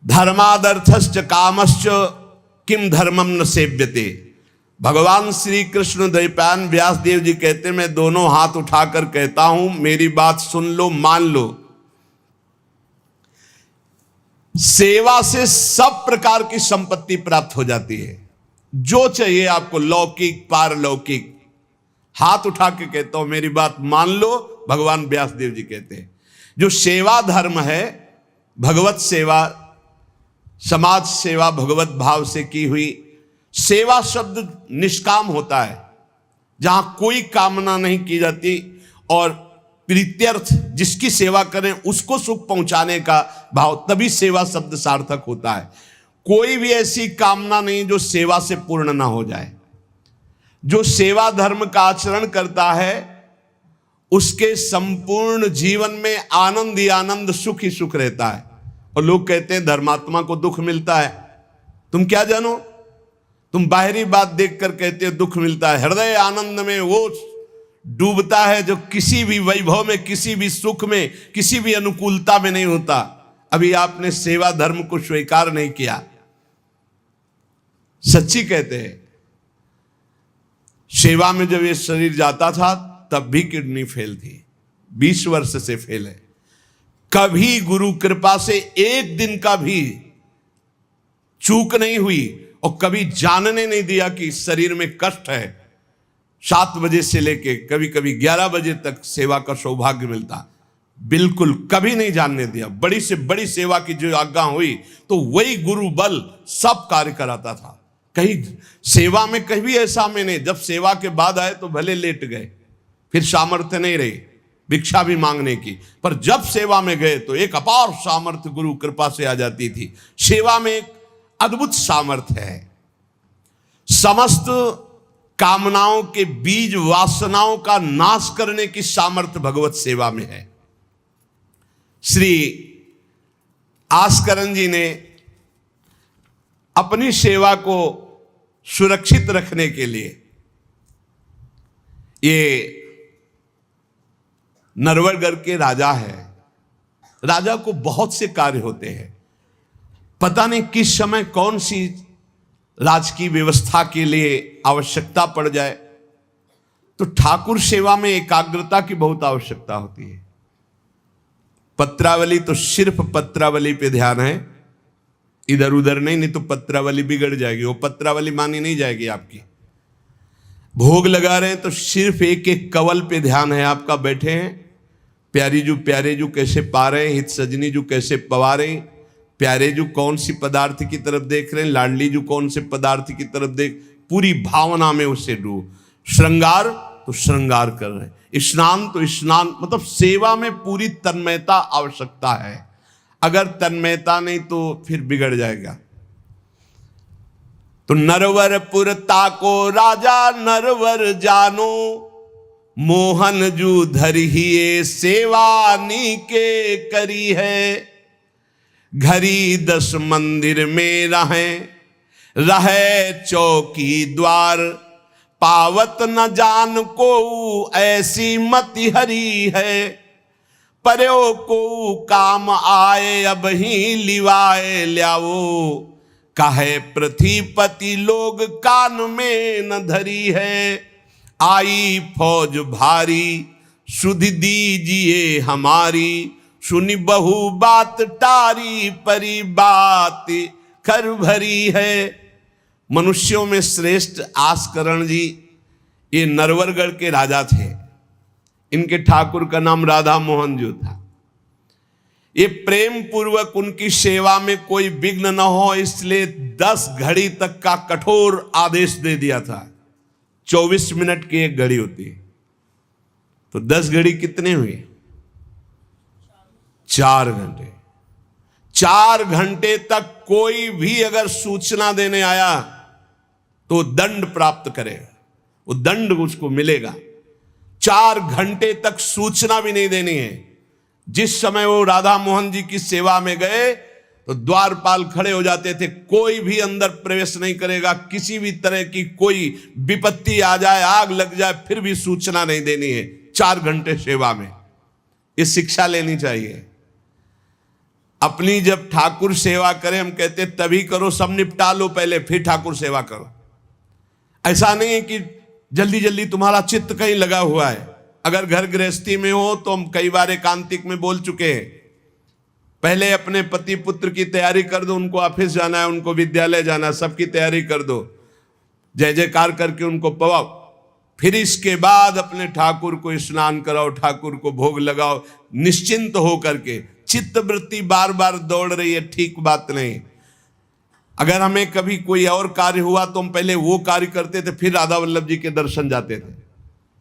धर्मादर्थश्च कामश्च किम धर्मम न सेव्यते। भगवान श्री कृष्ण द्वैपायन व्यासदेव जी कहते, मैं दोनों हाथ उठाकर कहता हूं, मेरी बात सुन लो, मान लो। सेवा से सब प्रकार की संपत्ति प्राप्त हो जाती है। जो चाहिए आपको, लौकिक पारलौकिक, हाथ उठा के कहता हूं मेरी बात मान लो। भगवान व्यासदेव जी कहते हैं जो सेवा धर्म है, भगवत सेवा, समाज सेवा भगवत भाव से की हुई सेवा, शब्द निष्काम होता है, जहां कोई कामना नहीं की जाती, और प्रीत्यर्थ, जिसकी सेवा करें उसको सुख पहुंचाने का भाव, तभी सेवा शब्द सार्थक होता है। कोई भी ऐसी कामना नहीं जो सेवा से पूर्ण ना हो जाए। जो सेवा धर्म का आचरण करता है उसके संपूर्ण जीवन में आनंद ही आनंद, सुख ही सुख रहता है। और लोग कहते हैं धर्मात्मा को दुख मिलता है। तुम क्या जानो, तुम बाहरी बात देखकर कहते हो दुख मिलता है। हृदय आनंद में वो डूबता है जो किसी भी वैभव में, किसी भी सुख में, किसी भी अनुकूलता में नहीं होता। अभी आपने सेवा धर्म को स्वीकार नहीं किया। सच्ची कहते हैं, सेवा में जब ये शरीर जाता था तब भी किडनी फेल थी, 20 वर्ष से फेल है। कभी गुरु कृपा से एक दिन का भी चूक नहीं हुई, और कभी जानने नहीं दिया कि शरीर में कष्ट है। 7 बजे से लेके कभी कभी 11 बजे तक सेवा का सौभाग्य मिलता, बिल्कुल कभी नहीं जानने दिया। बड़ी से बड़ी सेवा की जो आज्ञा हुई तो वही गुरु बल सब कार्य कराता था। कहीं सेवा में कभी ऐसा में नहीं, जब सेवा के बाद आए तो भले लेट गए, फिर सामर्थ्य नहीं रही भिक्षा भी मांगने की, पर जब सेवा में गए तो एक अपार सामर्थ्य गुरु कृपा से आ जाती थी। सेवा में एक अद्भुत सामर्थ्य है। समस्त कामनाओं के बीज, वासनाओं का नाश करने की सामर्थ्य भगवत सेवा में है। श्री आस्करन जी ने अपनी सेवा को सुरक्षित रखने के लिए, ये नरवरगढ़ के राजा है। राजा को बहुत से कार्य होते हैं, पता नहीं किस समय कौन सी राजकीय व्यवस्था के लिए आवश्यकता पड़ जाए, तो ठाकुर सेवा में एकाग्रता की बहुत आवश्यकता होती है। पत्रावली तो सिर्फ पत्रावली पे ध्यान है, इधर उधर नहीं, नहीं तो पत्रावली बिगड़ जाएगी, वो पत्रावली मानी नहीं जाएगी आपकी। भोग लगा रहे हैं तो सिर्फ एक एक कवल पे ध्यान है आपका। बैठे हैं, प्यारी जू प्यारे जू कैसे पा रहे हैं, हित सजनी जू कैसे पवा रहे हैं, प्यारे जू कौन सी पदार्थ की तरफ देख रहे हैं, लाडली जू कौन से पदार्थ की तरफ देख, पूरी भावना में उससे डूब। श्रृंगार तो श्रृंगार कर रहे हैं, स्नान तो स्नान, मतलब सेवा में पूरी तन्मयता आवश्यकता है। अगर तन्मयता नहीं तो फिर बिगड़ जाएगा। तो नरवरपुर ताको राजा नरवर जानो, मोहन जू धरिए सेवा नी के करी है। घरी 10 मंदिर में रहे चौकी द्वार, पावत न जान को ऐसी मति हरी है। पर्यो को काम आए अब ही लिवाए ल्याओ, काहे पृथ्वीपति लोग कान में न धरी है। आई फौज भारी सुध दीजिए हमारी, सुनी बहु बात टारी परी बात कर भरी है। मनुष्यों में श्रेष्ठ आस्करण जी ये नरवरगढ़ के राजा थे। इनके ठाकुर का नाम राधा मोहन जो था। ये प्रेम पूर्वक उनकी सेवा में कोई विघ्न न हो इसलिए 10 घड़ी तक का कठोर आदेश दे दिया था। 24 मिनट की एक घड़ी होती है, तो 10 घड़ी कितने हुए? 4 घंटे। 4 घंटे तक कोई भी अगर सूचना देने आया तो दंड प्राप्त करेगा, वो दंड उसको मिलेगा। 4 घंटे तक सूचना भी नहीं देनी है। जिस समय वो राधा मोहन जी की सेवा में गए तो द्वारपाल खड़े हो जाते थे, कोई भी अंदर प्रवेश नहीं करेगा। किसी भी तरह की कोई विपत्ति आ जाए, आग लग जाए, फिर भी सूचना नहीं देनी है। 4 घंटे सेवा में ये शिक्षा लेनी चाहिए। अपनी जब ठाकुर सेवा करें, हम कहते तभी करो, सब निपटा लो पहले फिर ठाकुर सेवा करो। ऐसा नहीं है कि जल्दी जल्दी तुम्हारा चित्त कहीं लगा हुआ है। अगर घर गृहस्थी में हो तो हम कई बार एकांतिक में बोल चुके हैं, पहले अपने पति पुत्र की तैयारी कर दो। उनको ऑफिस जाना है, उनको विद्यालय जाना है, सबकी तैयारी कर दो। जय जयकार करके उनको पवाओ, फिर इसके बाद अपने ठाकुर को स्नान कराओ, ठाकुर को भोग लगाओ, निश्चिंत हो करके। चित्त वृत्ति बार बार दौड़ रही है, ठीक बात नहीं। अगर हमें कभी कोई और कार्य हुआ तो हम पहले वो कार्य करते थे, फिर राधा वल्लभ जी के दर्शन जाते थे,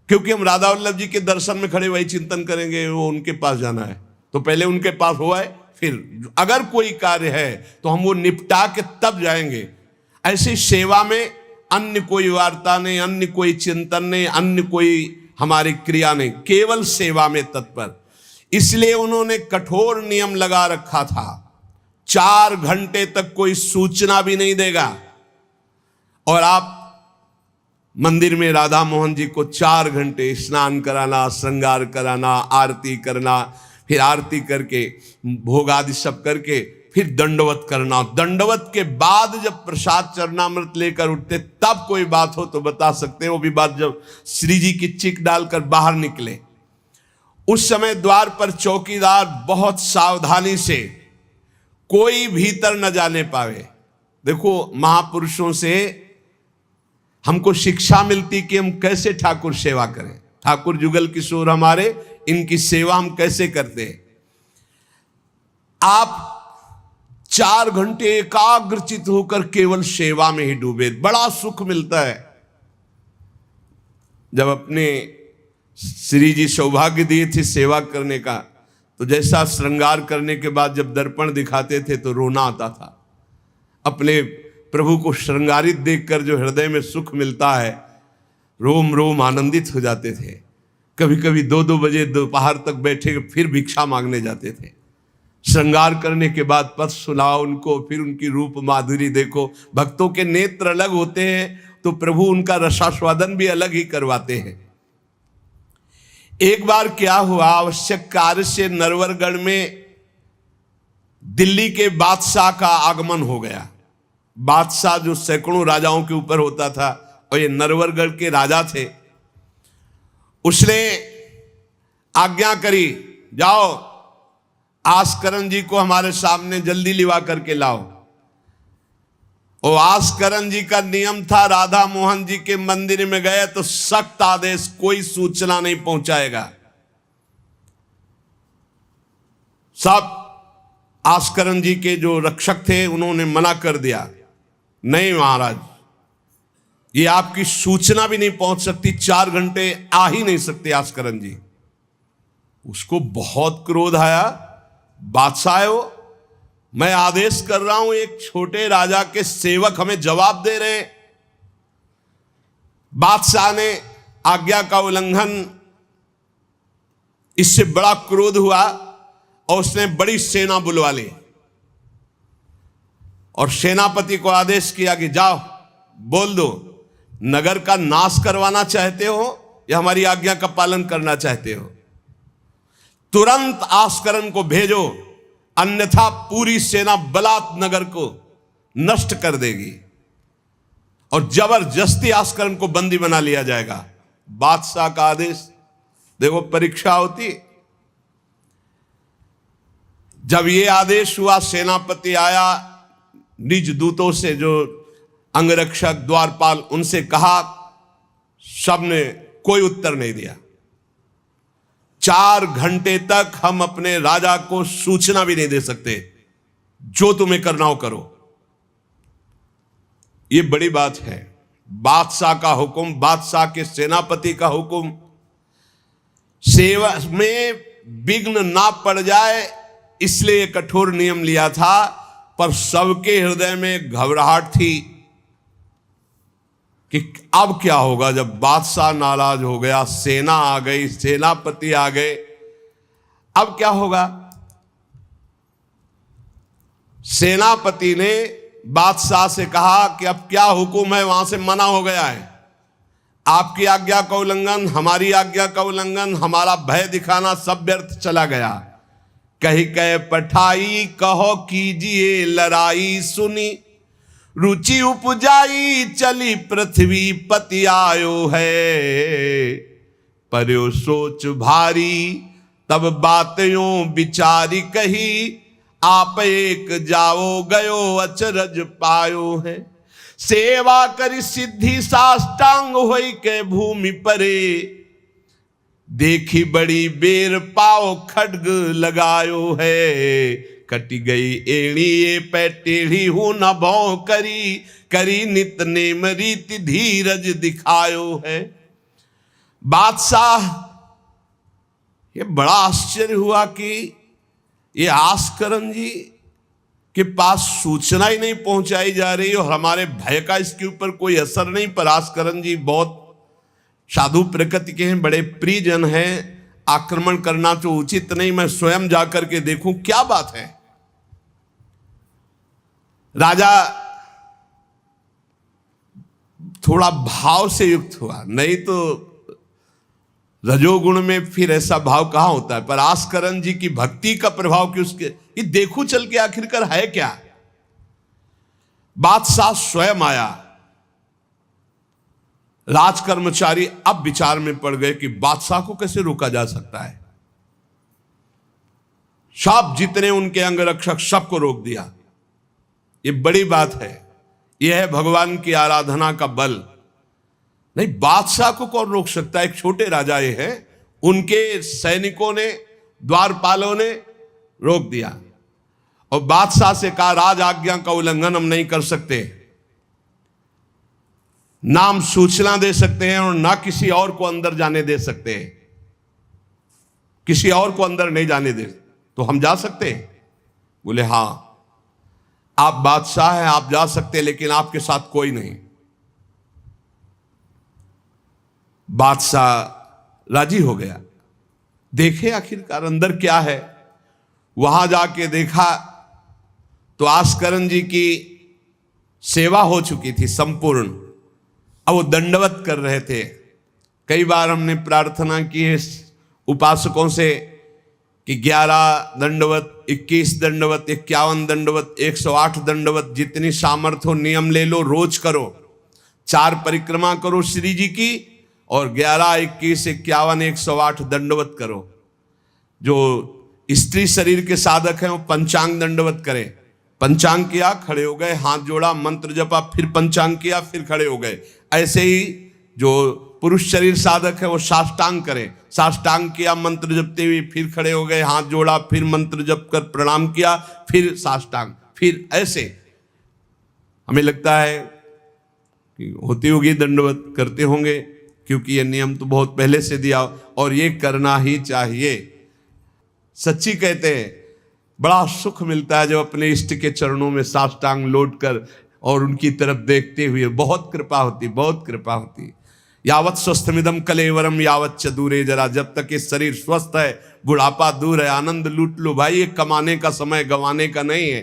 क्योंकि हम राधा वल्लभ जी के दर्शन में खड़े वही चिंतन करेंगे, वो उनके पास जाना है तो पहले उनके पास हुआ है, फिर अगर कोई कार्य है तो हम वो निपटा के तब जाएंगे। ऐसी सेवा में अन्य कोई वार्ता नहीं, अन्य कोई चिंतन नहीं, अन्य कोई हमारी क्रिया नहीं, केवल सेवा में तत्पर। इसलिए उन्होंने कठोर नियम लगा रखा था, 4 घंटे तक कोई सूचना भी नहीं देगा। और आप मंदिर में राधा मोहन जी को 4 घंटे स्नान कराना, श्रृंगार कराना, आरती करना, फिर आरती करके भोग आदि सब करके फिर दंडवत करना। दंडवत के बाद जब प्रसाद चरणामृत लेकर उठते तब कोई बात हो तो बता सकते हैं। वो भी बात जब श्री जी की चिक डालकर बाहर निकले, उस समय द्वार पर चौकीदार बहुत सावधानी से कोई भीतर न जाने पावे। देखो, महापुरुषों से हमको शिक्षा मिलती कि हम कैसे ठाकुर सेवा करें। ठाकुर जुगल किशोर हमारे, इनकी सेवा हम कैसे करते हैं। आप 4 घंटे एकाग्रचित होकर केवल सेवा में ही डूबे, बड़ा सुख मिलता है। जब अपने श्री जी सौभाग्य दिए थे सेवा करने का, तो जैसा श्रृंगार करने के बाद जब दर्पण दिखाते थे तो रोना आता था। अपने प्रभु को श्रृंगारित देखकर जो हृदय में सुख मिलता है, रोम रोम आनंदित हो जाते थे। कभी कभी 2-2 बजे दोपहर तक बैठे फिर भिक्षा मांगने जाते थे। श्रृंगार करने के बाद पद सुनाओ उनको, फिर उनकी रूप माधुरी देखो। भक्तों के नेत्र अलग होते हैं तो प्रभु उनका रसास्वादन भी अलग ही करवाते हैं। एक बार क्या हुआ, आवश्यक कार्य से नरवरगढ़ में दिल्ली के बादशाह का आगमन हो गया। बादशाह जो सैकड़ों राजाओं के ऊपर होता था, और ये नरवरगढ़ के राजा थे। उसने आज्ञा करी, जाओ आस्करण जी को हमारे सामने जल्दी लिवा करके लाओ। और आस्करण जी का नियम था, राधा मोहन जी के मंदिर में गए तो सख्त आदेश, कोई सूचना नहीं पहुंचाएगा। सब आस्करण जी के जो रक्षक थे उन्होंने मना कर दिया, नहीं महाराज, ये आपकी सूचना भी नहीं पहुंच सकती, 4 घंटे आ ही नहीं सकते आस्करण जी। उसको बहुत क्रोध आया, बादशाह हो, मैं आदेश कर रहा हूं, एक छोटे राजा के सेवक हमें जवाब दे रहे हैं। बादशाह ने आज्ञा का उल्लंघन, इससे बड़ा क्रोध हुआ और उसने बड़ी सेना बुलवा ली और सेनापति को आदेश किया कि जाओ बोल दो, नगर का नाश करवाना चाहते हो या हमारी आज्ञा का पालन करना चाहते हो। तुरंत आस्करण को भेजो, अन्यथा पूरी सेना बलात् नगर को नष्ट कर देगी और जबरदस्ती आस्करण को बंदी बना लिया जाएगा। बादशाह का आदेश, देखो परीक्षा होती। जब ये आदेश हुआ, सेनापति आया, निज दूतों से जो अंगरक्षक द्वारपाल, उनसे कहा, सबने कोई उत्तर नहीं दिया। 4 घंटे तक हम अपने राजा को सूचना भी नहीं दे सकते, जो तुम्हें करना हो करो। ये बड़ी बात है। बादशाह का हुक्म, बादशाह के सेनापति का हुक्म, सेवा में विघ्न ना पड़ जाए इसलिए कठोर नियम लिया था। पर सबके हृदय में घबराहट थी कि अब क्या होगा। जब बादशाह नाराज हो गया, सेना आ गई, सेनापति आ गए, अब क्या होगा। सेनापति ने बादशाह से कहा कि अब क्या हुक्म है, वहां से मना हो गया है, आपकी आज्ञा का उल्लंघन, हमारी आज्ञा का उल्लंघन, हमारा भय दिखाना सब व्यर्थ चला गया। कही कह पठाई, कहो कीजिए लड़ाई, सुनी रुचि उपजाई, चली पृथ्वी पति आयो है। पर्यो सोच भारी, तब बातों विचारी कही, आप एक जाओ गयो अचरज पायो है। सेवा करी सिद्धि साष्टांग होई के भूमि परे, देखी बड़ी बेर पाओ खड्ग लगायो है, कटी गई एड़ी ये पै टेढ़ी हूं न भौ करी, करी नित नेम रीति धीरज दिखायो है। बादशाह ये बड़ा आश्चर्य हुआ कि ये आस्करन जी के पास सूचना ही नहीं पहुंचाई जा रही और हमारे भय का इसके ऊपर कोई असर नहीं। पर आस्करन जी बहुत साधु प्रकृति के हैं, बड़े प्रियजन हैं, आक्रमण करना तो उचित नहीं, मैं स्वयं जाकर के देखूं क्या बात है। राजा थोड़ा भाव से युक्त हुआ, नहीं तो रजोगुण में फिर ऐसा भाव कहां होता है। पर आस्करन जी की भक्ति का प्रभाव कि उसके ये देखूं चल के आखिरकार है क्या। बादशाह स्वयं आया। राज कर्मचारी अब विचार में पड़ गए कि बादशाह को कैसे रोका जा सकता है। सब जितने उनके अंगरक्षक सबको रोक दिया। ये बड़ी बात है, यह है भगवान की आराधना का बल। नहीं, बादशाह को कौन रोक सकता है। एक छोटे राजा ये है, उनके सैनिकों ने, द्वारपालों ने रोक दिया और बादशाह से कहा राज आज्ञा का उल्लंघन हम नहीं कर सकते, ना हम सूचना दे सकते हैं और ना किसी और को अंदर जाने दे सकते हैं। किसी और को अंदर नहीं जाने दे तो हम जा सकते हैं। बोले हां, आप बादशाह हैं, आप जा सकते हैं, लेकिन आपके साथ कोई नहीं। बादशाह राजी हो गया। देखे आखिरकार अंदर क्या है। वहां जाके देखा तो आस्करन जी की सेवा हो चुकी थी संपूर्ण। अब वो दंडवत कर रहे थे। कई बार हमने प्रार्थना की है उपासकों से कि 11 दंडवत, 21 दंडवत, 51 दंडवत, 108 दंडवत, जितनी सामर्थ्य हो नियम ले लो, रोज करो। 4 परिक्रमा करो श्री जी की और 11, 21, 51, 108 दंडवत करो। जो स्त्री शरीर के साधक हैं वो पंचांग दंडवत करें। पंचांग किया, खड़े हो गए, हाथ जोड़ा, मंत्र जपा, फिर पंचांग किया, फिर खड़े हो गए। ऐसे ही जो पुरुष शरीर साधक है वो साष्टांग करें। साष्टांग किया मंत्र जपते हुए, फिर खड़े हो गए, हाथ जोड़ा, फिर मंत्र जप कर प्रणाम किया, फिर साष्टांग, फिर ऐसे। हमें लगता है कि होती होगी दंडवत, करते होंगे, क्योंकि ये नियम तो बहुत पहले से दिया और ये करना ही चाहिए। सच्ची कहते हैं बड़ा सुख मिलता है जब अपने इष्ट के चरणों में साष्टांग लौट कर और उनकी तरफ देखते हुए। बहुत कृपा होती, बहुत कृपा होती। यावत स्वस्थमिदम कलेवरम यावत च दूरे जरा, जब तक ये शरीर स्वस्थ है बुढ़ापा दूर है। आनंद लूट लो भाई, ये कमाने का समय गंवाने का नहीं है।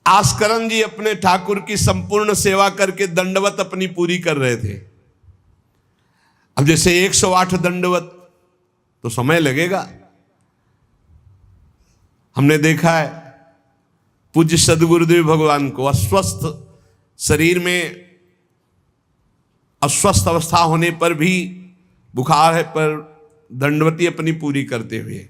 आस्करन जी अपने ठाकुर की संपूर्ण सेवा करके दंडवत अपनी पूरी कर रहे थे। अब जैसे 108 दंडवत तो समय लगेगा। हमने देखा है पूज्य सदगुरुदेव भगवान को अस्वस्थ शरीर में, अस्वस्थ अवस्था होने पर भी, बुखार है पर दंडवती अपनी पूरी करते हुए,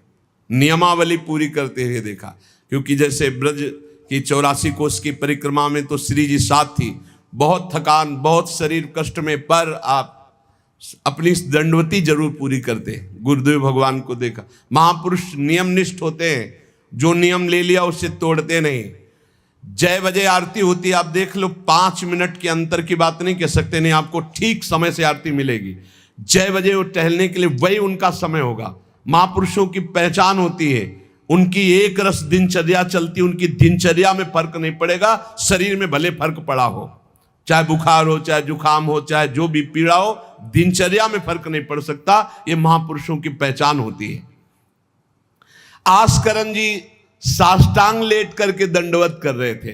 नियमावली पूरी करते हुए देखा। क्योंकि जैसे ब्रज की 84 कोस की परिक्रमा में तो श्री जी साथ थी, बहुत थकान, बहुत शरीर कष्ट में, पर आप अपनी दंडवती जरूर पूरी करते। गुरुदेव भगवान को देखा। महापुरुष नियमनिष्ठ होते हैं, जो नियम ले लिया उससे तोड़ते नहीं। जय बजे आरती होती है, आप देख लो, 5 मिनट के अंतर की बात नहीं कह सकते, नहीं आपको ठीक समय से आरती मिलेगी। जय बजे वो टहलने के लिए वही उनका समय होगा। महापुरुषों की पहचान होती है, उनकी एक रस दिनचर्या चलती, उनकी दिनचर्या में फर्क नहीं पड़ेगा, शरीर में भले फर्क पड़ा हो, चाहे बुखार हो, चाहे जुकाम हो, चाहे जो भी पीड़ा हो, दिनचर्या में फर्क नहीं पड़ सकता। ये महापुरुषों की पहचान होती है। आस्करन जी साष्टांग लेट करके दंडवत कर रहे थे।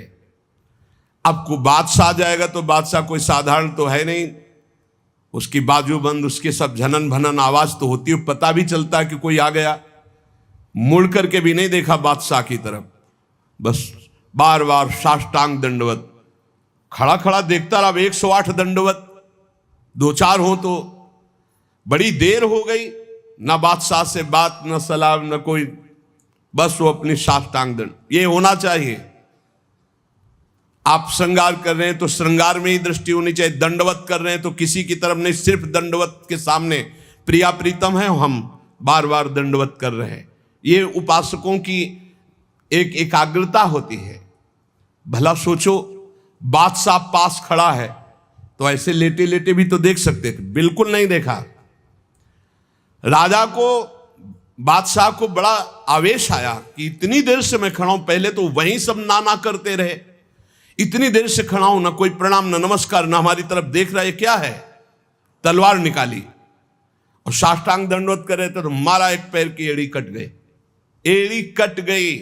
अब को बादशाह जाएगा तो बादशाह कोई साधारण तो है नहीं, उसकी बाजूबंद, उसके सब झनन भनन आवाज तो होती है, पता भी चलता है कि कोई आ गया। मुड़ करके भी नहीं देखा बादशाह की तरफ, बस बार बार साष्टांग दंडवत, खड़ा खड़ा देखता रहा। 108 दंडवत 2-4 हो तो बड़ी देर हो गई, ना बादशाह से बात, ना सलाम, ना कोई, बस वो अपनी साष्टांग दंड। ये होना चाहिए। आप श्रृंगार कर रहे हैं तो श्रृंगार में ही दृष्टि होनी चाहिए, दंडवत कर रहे हैं तो किसी की तरफ नहीं, सिर्फ दंडवत के सामने प्रिया प्रीतम है, हम बार बार दंडवत कर रहे हैं। ये उपासकों की एक एकाग्रता होती है। भला सोचो, बादशाह पास खड़ा है तो ऐसे लेटे लेटे भी तो देख सकते थे, बिल्कुल नहीं देखा। राजा को, बादशाह को बड़ा आवेश आया कि इतनी देर से मैं खड़ा हूं, पहले तो वहीं सब नाना करते रहे, इतनी देर से खड़ा हूं, ना कोई प्रणाम ना नमस्कार, ना हमारी तरफ देख रहा है, क्या है। तलवार निकाली और साष्टांग दंडवत कर रहे थे तो मारा, एक पैर की एड़ी कट गई, एड़ी कट गई,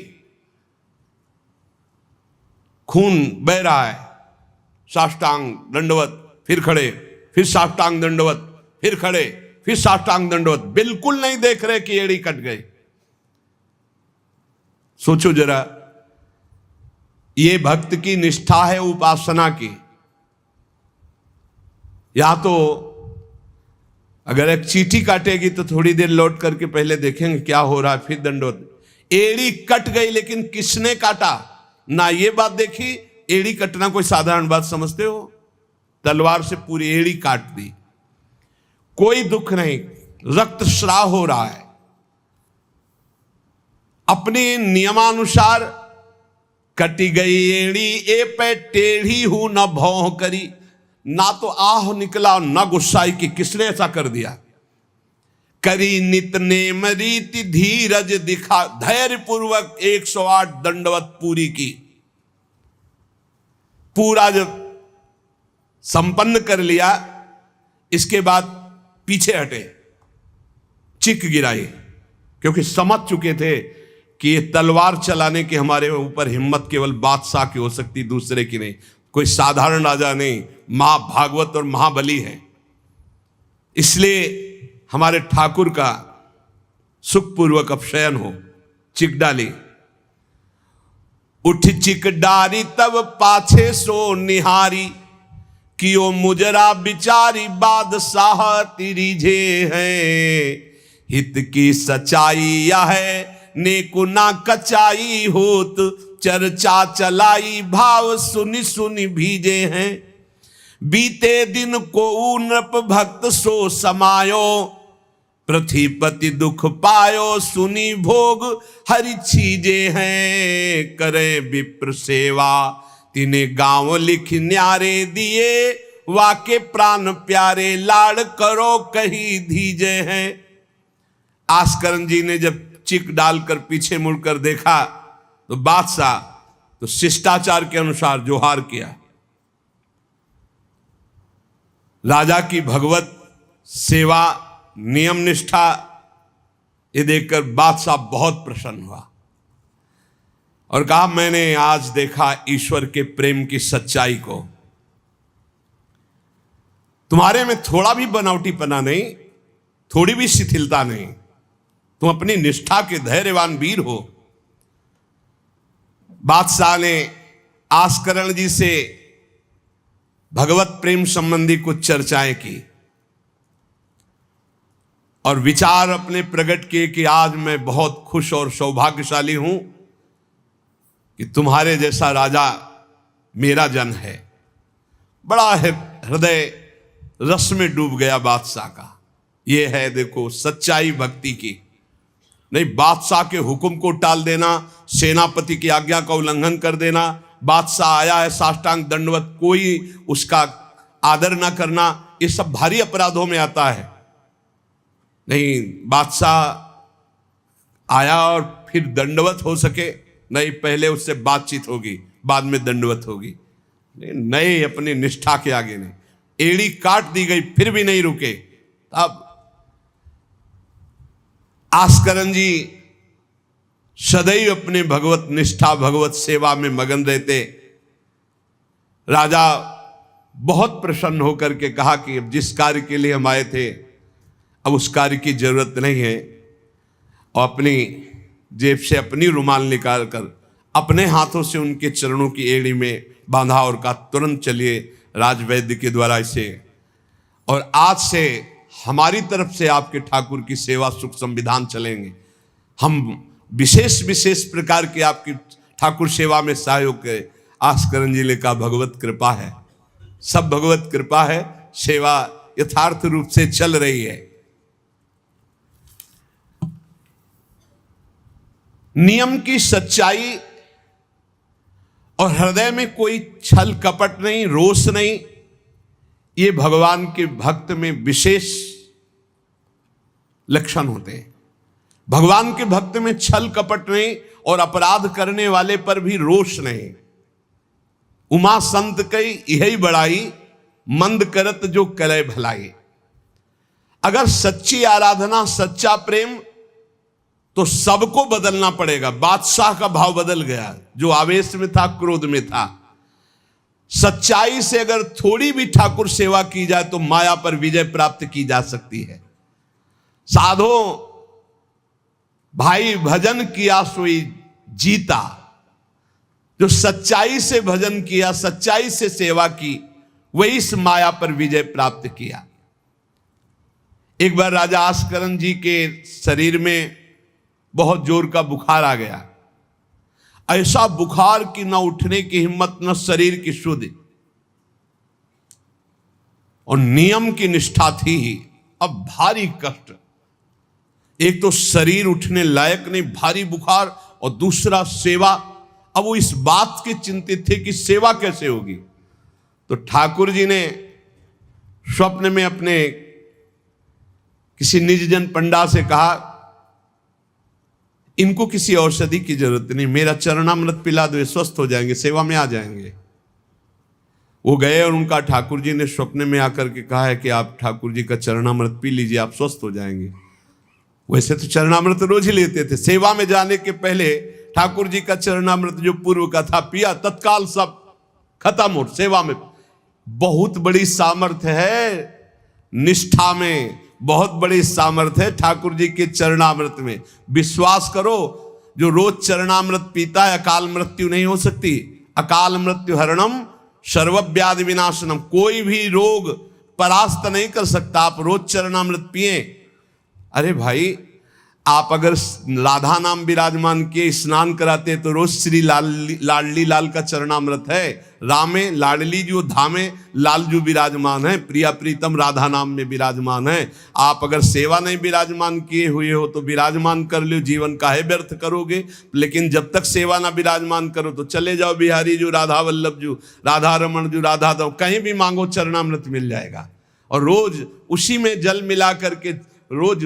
खून बह रहा है। साष्टांग दंडवत, फिर खड़े, फिर साष्टांग दंडवत, फिर खड़े, फिर साष्टांग दंडवत, बिल्कुल नहीं देख रहे कि एड़ी कट गई। सोचो जरा, ये भक्त की निष्ठा है उपासना की। या तो अगर एक चींटी काटेगी तो थोड़ी देर लौट करके पहले देखेंगे क्या हो रहा है, फिर दंडवत। एड़ी कट गई, लेकिन किसने काटा, ना ये बात देखी। एड़ी कटना कोई साधारण बात समझते हो? तलवार से पूरी एड़ी काट दी, कोई दुख नहीं, रक्तस्राव हो रहा है। अपने नियमानुसार कटी गई एड़ी, ए पे टेढ़ी हूं न भौं करी, ना तो आह निकला न गुस्साई कि किसने ऐसा कर दिया। करी नित नेम रीति धीरज दिखा, धैर्य पूर्वक 108 दंडवत पूरी की। पूरा जब संपन्न कर लिया, इसके बाद पीछे हटे, चिक गिराई, क्योंकि समझ चुके थे कि ये तलवार चलाने की हमारे ऊपर हिम्मत केवल बादशाह की हो सकती, दूसरे की नहीं। कोई साधारण राजा नहीं, महाभागवत और महाबली है। इसलिए हमारे ठाकुर का सुखपूर्वक अपशयन हो। चिक डाली, उठ चिक डारी तब पाछे सो निहारी, कियो मुजरा बिचारी बादशाह तिरिझे हैं। हित की सच्चाई यह है नेको ना कचाई होत, चर्चा चलाई भाव सुनि सुनि भीजे हैं। बीते दिन को नृप भक्त सो समायो, पृथ्वीपति दुख पायो सुनी भोग हरि छीजे हैं। करे विप्र सेवा तिने गांव लिख न्यारे दिए, वाके प्राण प्यारे लाड़ करो कही धीजे हैं। आस्करन जी ने जब चिक डालकर पीछे मुड़कर देखा तो बादशाह तो शिष्टाचार के अनुसार जोहार किया। राजा की भगवत सेवा, नियम निष्ठा, ये देखकर बादशाह बहुत प्रसन्न हुआ और कहा, मैंने आज देखा ईश्वर के प्रेम की सच्चाई को। तुम्हारे में थोड़ा भी बनावटीपना नहीं, थोड़ी भी शिथिलता नहीं, तुम अपनी निष्ठा के धैर्यवान वीर हो। बादशाह ने आस्करण जी से भगवत प्रेम संबंधी कुछ चर्चाएं की और विचार अपने प्रकट किए कि आज मैं बहुत खुश और सौभाग्यशाली हूं कि तुम्हारे जैसा राजा मेरा जन है। बड़ा हृदय रस में डूब गया बादशाह का। ये है देखो सच्चाई भक्ति की। नहीं बादशाह के हुक्म को टाल देना, सेनापति की आज्ञा का उल्लंघन कर देना, बादशाह आया है साष्टांग दंडवत, कोई उसका आदर ना करना, ये सब भारी अपराधों में आता है। नहीं, बादशाह आया और फिर दंडवत हो सके, नहीं, पहले उससे बातचीत होगी, बाद में दंडवत होगी। नहीं, अपनी निष्ठा के आगे नहीं। एड़ी काट दी गई फिर भी नहीं रुके। अब आस्करन जी सदैव अपने भगवत निष्ठा, भगवत सेवा में मगन रहते। राजा बहुत प्रसन्न होकर के कहा कि अब जिस कार्य के लिए हम आए थे अब उस कार्य की जरूरत नहीं है, और अपनी जेब से अपनी रुमाल निकाल कर अपने हाथों से उनके चरणों की एड़ी में बांधा और कहा, तुरंत चलिए राजवैद्य के द्वारा इसे, और आज से हमारी तरफ से आपके ठाकुर की सेवा सुख संविधान चलेंगे। हम विशेष विशेष प्रकार के आपकी ठाकुर सेवा में सहयोग करें। आस्करन जी ने कहा भगवत कृपा है, सब भगवत कृपा है, सेवा यथार्थ रूप से चल रही है। नियम की सच्चाई और हृदय में कोई छल कपट नहीं, रोष नहीं, ये भगवान के भक्त में विशेष लक्षण होते हैं। भगवान के भक्त में छल कपट नहीं और अपराध करने वाले पर भी रोष नहीं। उमा संत कई यही बड़ाई, मंद करत जो करे भलाई। अगर सच्ची आराधना, सच्चा प्रेम, तो सबको बदलना पड़ेगा। बादशाह का भाव बदल गया, जो आवेश में था, क्रोध में था। सच्चाई से अगर थोड़ी भी ठाकुर सेवा की जाए तो माया पर विजय प्राप्त की जा सकती है। साधो भाई भजन किया सोई जीता, जो सच्चाई से भजन किया, सच्चाई से सेवा की, वही इस माया पर विजय प्राप्त किया। एक बार राजा आस्करन जी के शरीर में बहुत जोर का बुखार आ गया। ऐसा बुखार कि न उठने की हिम्मत, न शरीर की शुद्धि, और नियम की निष्ठा थी। अब भारी कष्ट, एक तो शरीर उठने लायक नहीं, भारी बुखार, और दूसरा सेवा। अब वो इस बात के चिंतित थे कि सेवा कैसे होगी। तो ठाकुर जी ने स्वप्न में अपने किसी निजजन पंडा से कहा, इनको किसी औषधि की जरूरत नहीं, मेरा चरणामृत पिला दो, स्वस्थ हो जाएंगे, सेवा में आ जाएंगे। वो गए और उनका ठाकुर जी ने स्वप्न में आकर के कहा है कि आप ठाकुर जी का चरणामृत पी लीजिए, आप स्वस्थ हो जाएंगे। वैसे तो चरणामृत रोज ही लेते थे। सेवा में जाने के पहले ठाकुर जी का चरणामृत जो पूर्व का था पिया, तत्काल सब खत्म हो। सेवा में बहुत बड़ी सामर्थ्य है, निष्ठा में बहुत बड़ी सामर्थ्य है ठाकुर जी के चरणामृत में। विश्वास करो, जो रोज चरणामृत पीता है अकाल मृत्यु नहीं हो सकती। अकाल मृत्यु हरणम सर्वव्याधि विनाशनम, कोई भी रोग परास्त नहीं कर सकता। आप रोज चरणामृत पिए। अरे भाई, आप अगर राधा नाम विराजमान किए स्नान कराते तो रोज श्री लाडली लाल का चरणामृत है। रामे लाडली जो धामे लाल जो विराजमान है, प्रिया प्रीतम राधा नाम में विराजमान है। आप अगर सेवा नहीं विराजमान किए हुए हो तो विराजमान कर लो, जीवन काहे व्यर्थ करोगे। लेकिन जब तक सेवा ना विराजमान करो तो चले जाओ बिहारी जो, राधा वल्लभ जो, राधा रमन जो, राधा दो, कहीं भी मांगो चरणामृत मिल जाएगा। और रोज उसी में जल मिला करके रोज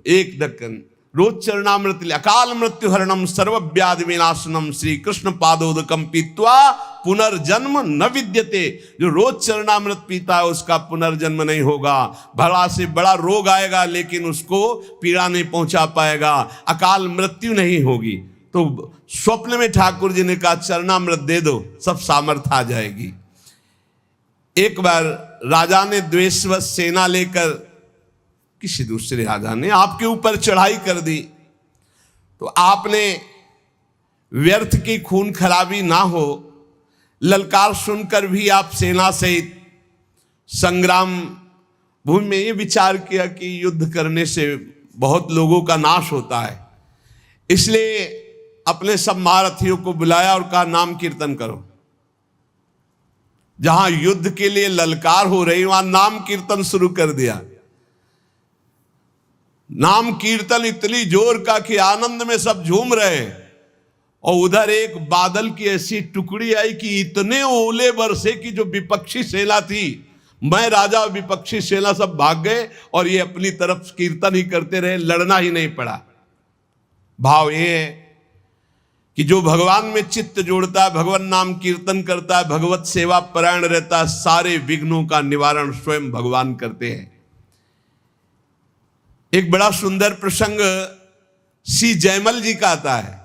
एक ढक्कन रोज चरणामृत। अकाल मृत्यु हरणम सर्वव्याधि विनाशनम श्री कृष्ण पादोदकम पीत्वा पुनर्जन्म न विद्यते। जो रोज चरणामृत पीता है उसका पुनर्जन्म नहीं होगा। बड़ा से बड़ा रोग आएगा लेकिन उसको पीड़ा नहीं पहुंचा पाएगा, अकाल मृत्यु नहीं होगी। तो स्वप्न में ठाकुर जी ने कहा चरणामृत दे दो, सब सामर्थ्य आ जाएगी। एक बार राजा ने द्वेषवश सेना लेकर, किसी दूसरे राजा ने आपके ऊपर चढ़ाई कर दी, तो आपने व्यर्थ की खून खराबी ना हो, ललकार सुनकर भी आप सेना सहित संग्राम भूमि में ये विचार किया कि युद्ध करने से बहुत लोगों का नाश होता है। इसलिए अपने सब महारथियों को बुलाया और कहा नाम कीर्तन करो। जहां युद्ध के लिए ललकार हो रही वहां नाम कीर्तन शुरू कर दिया। नाम कीर्तन इतनी जोर का कि आनंद में सब झूम रहे। और उधर एक बादल की ऐसी टुकड़ी आई कि इतने ओले बरसे कि जो विपक्षी सेना थी, मैं राजा और विपक्षी सेना सब भाग गए और ये अपनी तरफ कीर्तन ही करते रहे, लड़ना ही नहीं पड़ा। भाव ये है कि जो भगवान में चित्त जोड़ता है, भगवान नाम कीर्तन करता है, भगवत सेवा परायण रहता है, सारे विघ्नों का निवारण स्वयं भगवान करते हैं। एक बड़ा सुंदर प्रसंग श्री जयमल जी का आता है।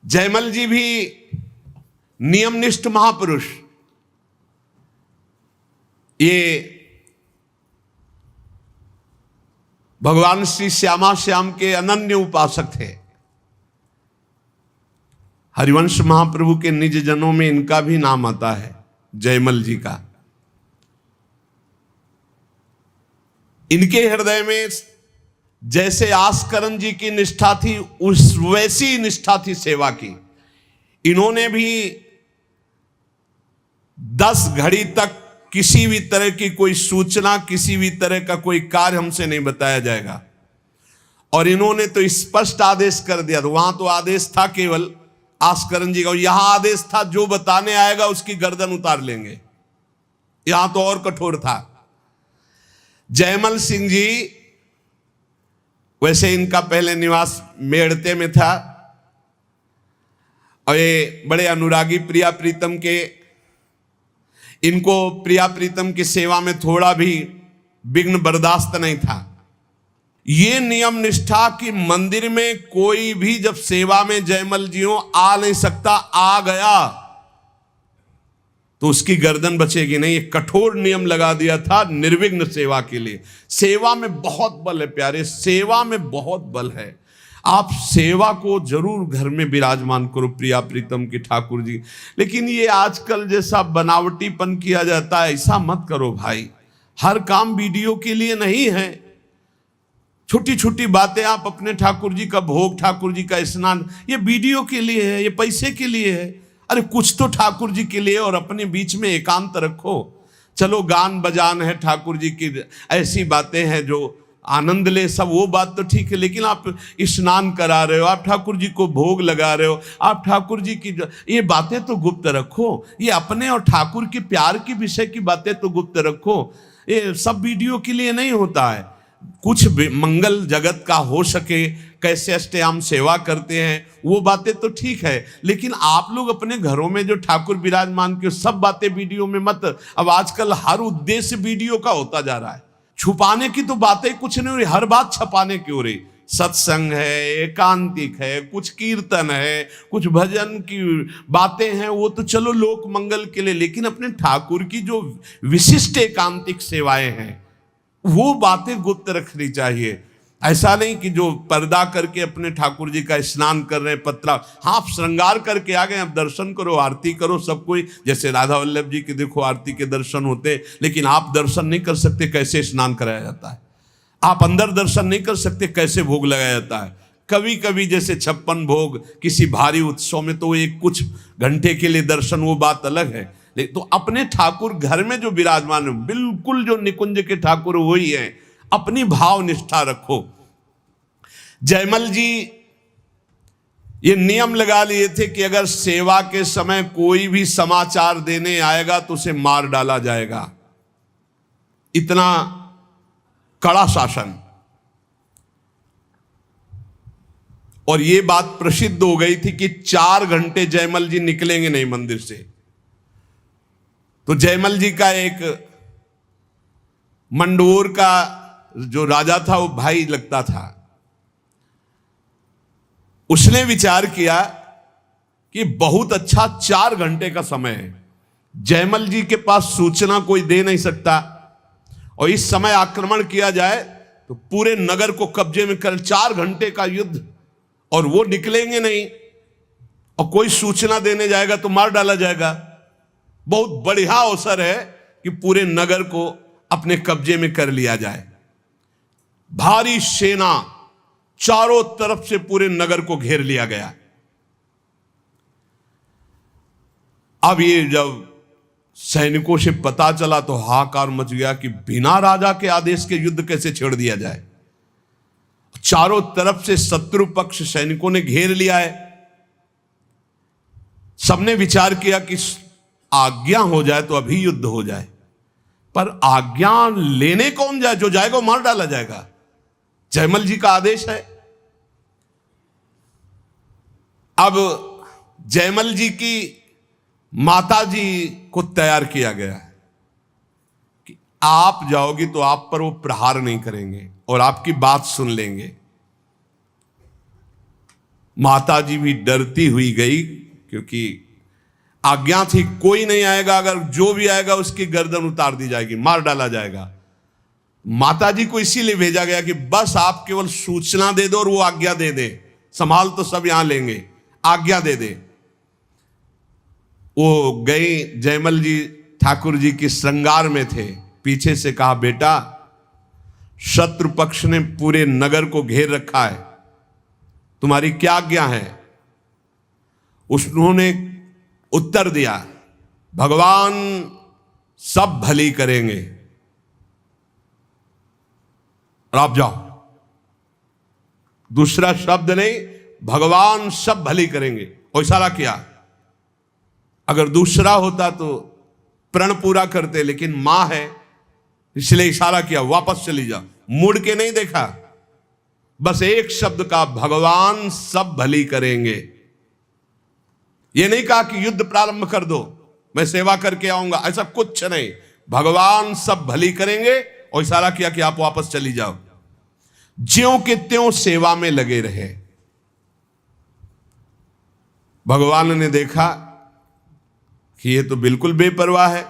जयमल जी भी नियमनिष्ठ महापुरुष, ये भगवान श्री श्यामा श्याम के अनन्य उपासक थे। हरिवंश महाप्रभु के निज जनों में इनका भी नाम आता है, जयमल जी का। इनके हृदय में जैसे आस्करन जी की निष्ठा थी, उस वैसी निष्ठा थी सेवा की। इन्होंने भी 10 घड़ी तक किसी भी तरह की कोई सूचना, किसी भी तरह का कोई कार्य हमसे नहीं बताया जाएगा। और इन्होंने तो स्पष्ट आदेश कर दिया। तो वहां तो आदेश था केवल आस्करण जी का, यहां आदेश था जो बताने आएगा उसकी गर्दन उतार लेंगे। यहां तो और कठोर था। जयमल सिंह जी, वैसे इनका पहले निवास मेड़ते में था और ये बड़े अनुरागी प्रिया प्रीतम के, इनको प्रिया प्रीतम की सेवा में थोड़ा भी विघ्न बर्दाश्त नहीं था। ये नियम निष्ठा कि मंदिर में कोई भी जब सेवा में जयमल जी हो आ नहीं सकता, आ गया तो उसकी गर्दन बचेगी नहीं। ये कठोर नियम लगा दिया था निर्विघ्न सेवा के लिए। सेवा में बहुत बल है प्यारे, सेवा में बहुत बल है। आप सेवा को जरूर घर में विराजमान करो प्रिया प्रीतम की ठाकुर जी, लेकिन ये आजकल जैसा बनावटीपन किया जाता है ऐसा मत करो भाई। हर काम वीडियो के लिए नहीं है। छोटी छोटी बातें, आप अपने ठाकुर जी का भोग, ठाकुर जी का स्नान, ये वीडियो के लिए है, ये पैसे के लिए है। अरे कुछ तो ठाकुर जी के लिए और अपने बीच में एकांत रखो। चलो गान बजान है, ठाकुर जी की ऐसी बातें हैं जो आनंद ले, सब वो बात तो ठीक है, लेकिन आप स्नान करा रहे हो, आप ठाकुर जी को भोग लगा रहे हो, आप ठाकुर जी की ये बातें तो गुप्त रखो। ये अपने और ठाकुर के प्यार की विषय की बातें तो गुप्त रखो। ये सब वीडियो के लिए नहीं होता है। कुछ मंगल जगत का हो सके, कैसे अष्टयाम सेवा करते हैं वो बातें तो ठीक है, लेकिन आप लोग अपने घरों में जो ठाकुर विराजमान के सब बातें वीडियो में मत। अब आजकल हर उद्देश्य वीडियो का होता जा रहा है। छुपाने की तो बातें कुछ नहीं हो रही, हर बात छपाने की हो रही। सत्संग है, एकांतिक है, कुछ कीर्तन है, कुछ भजन की बातें हैं, वो तो चलो लोक मंगल के लिए, लेकिन अपने ठाकुर की जो विशिष्ट एकांतिक सेवाएं हैं वो बातें गुप्त रखनी चाहिए। ऐसा नहीं कि जो पर्दा करके अपने ठाकुर जी का स्नान कर रहे हैं, पत्रा, हाँ आप श्रृंगार करके आ गए, आप दर्शन करो, आरती करो, सब कोई, जैसे राधा वल्लभ जी के देखो आरती के दर्शन होते, लेकिन आप दर्शन नहीं कर सकते कैसे स्नान कराया जाता है। आप अंदर दर्शन नहीं कर सकते कैसे भोग लगाया जाता है। कभी कभी जैसे 56 भोग किसी भारी उत्सव में तो एक कुछ घंटे के लिए दर्शन, वो बात अलग है। तो अपने ठाकुर घर में जो विराजमान है, बिल्कुल जो निकुंज के ठाकुर वही है। अपनी भाव निष्ठा रखो। जयमल जी ये नियम लगा लिए थे कि अगर सेवा के समय कोई भी समाचार देने आएगा तो उसे मार डाला जाएगा। इतना कड़ा शासन। और ये बात प्रसिद्ध हो गई थी कि 4 घंटे जयमल जी निकलेंगे नहीं मंदिर से। तो जयमल जी का एक मंडोर का जो राजा था वो भाई लगता था, उसने विचार किया कि बहुत अच्छा 4 घंटे का समय है, जयमल जी के पास सूचना कोई दे नहीं सकता और इस समय आक्रमण किया जाए तो पूरे नगर को कब्जे में कर, 4 घंटे का युद्ध, और वो निकलेंगे नहीं और कोई सूचना देने जाएगा तो मार डाला जाएगा। बहुत बढ़िया अवसर है कि पूरे नगर को अपने कब्जे में कर लिया जाए। भारी सेना चारों तरफ से पूरे नगर को घेर लिया गया। अब ये जब सैनिकों से पता चला तो हाहाकार मच गया कि बिना राजा के आदेश के युद्ध कैसे छेड़ दिया जाए। चारों तरफ से शत्रु पक्ष सैनिकों ने घेर लिया है। सबने विचार किया कि आज्ञा हो जाए तो अभी युद्ध हो जाए, पर आज्ञा लेने कौन जाए? जो जाएगा वो मार डाला जाएगा। जयमल जी का आदेश है। अब जयमल जी की माता जी को तैयार किया गया है कि आप जाओगी तो आप पर वो प्रहार नहीं करेंगे और आपकी बात सुन लेंगे। माता जी भी डरती हुई गई, क्योंकि आज्ञा थी कोई नहीं आएगा, अगर जो भी आएगा उसकी गर्दन उतार दी जाएगी, मार डाला जाएगा। माता जी को इसीलिए भेजा गया कि बस आप केवल सूचना दे दो और वो आज्ञा दे दे, संभाल तो सब यहां लेंगे, आज्ञा दे दे। वो गई, जयमल जी ठाकुर जी की श्रृंगार में थे, पीछे से कहा, बेटा शत्रु पक्ष ने पूरे नगर को घेर रखा है, तुम्हारी क्या आज्ञा है? उन्होंने उत्तर दिया, भगवान सब भली करेंगे और आप जाओ। दूसरा शब्द नहीं, भगवान सब भली करेंगे और इशारा किया। अगर दूसरा होता तो प्रण पूरा करते, लेकिन मां है इसलिए इशारा किया, वापस चली जाओ। मुड़ के नहीं देखा, बस एक शब्द का, भगवान सब भली करेंगे। ये नहीं कहा कि युद्ध प्रारंभ कर दो, मैं सेवा करके आऊंगा, ऐसा कुछ नहीं। भगवान सब भली करेंगे और इशारा किया कि आप वापस चली जाओ। ज्यों के त्यों सेवा में लगे रहे। भगवान ने देखा कि ये तो बिल्कुल बेपरवाह है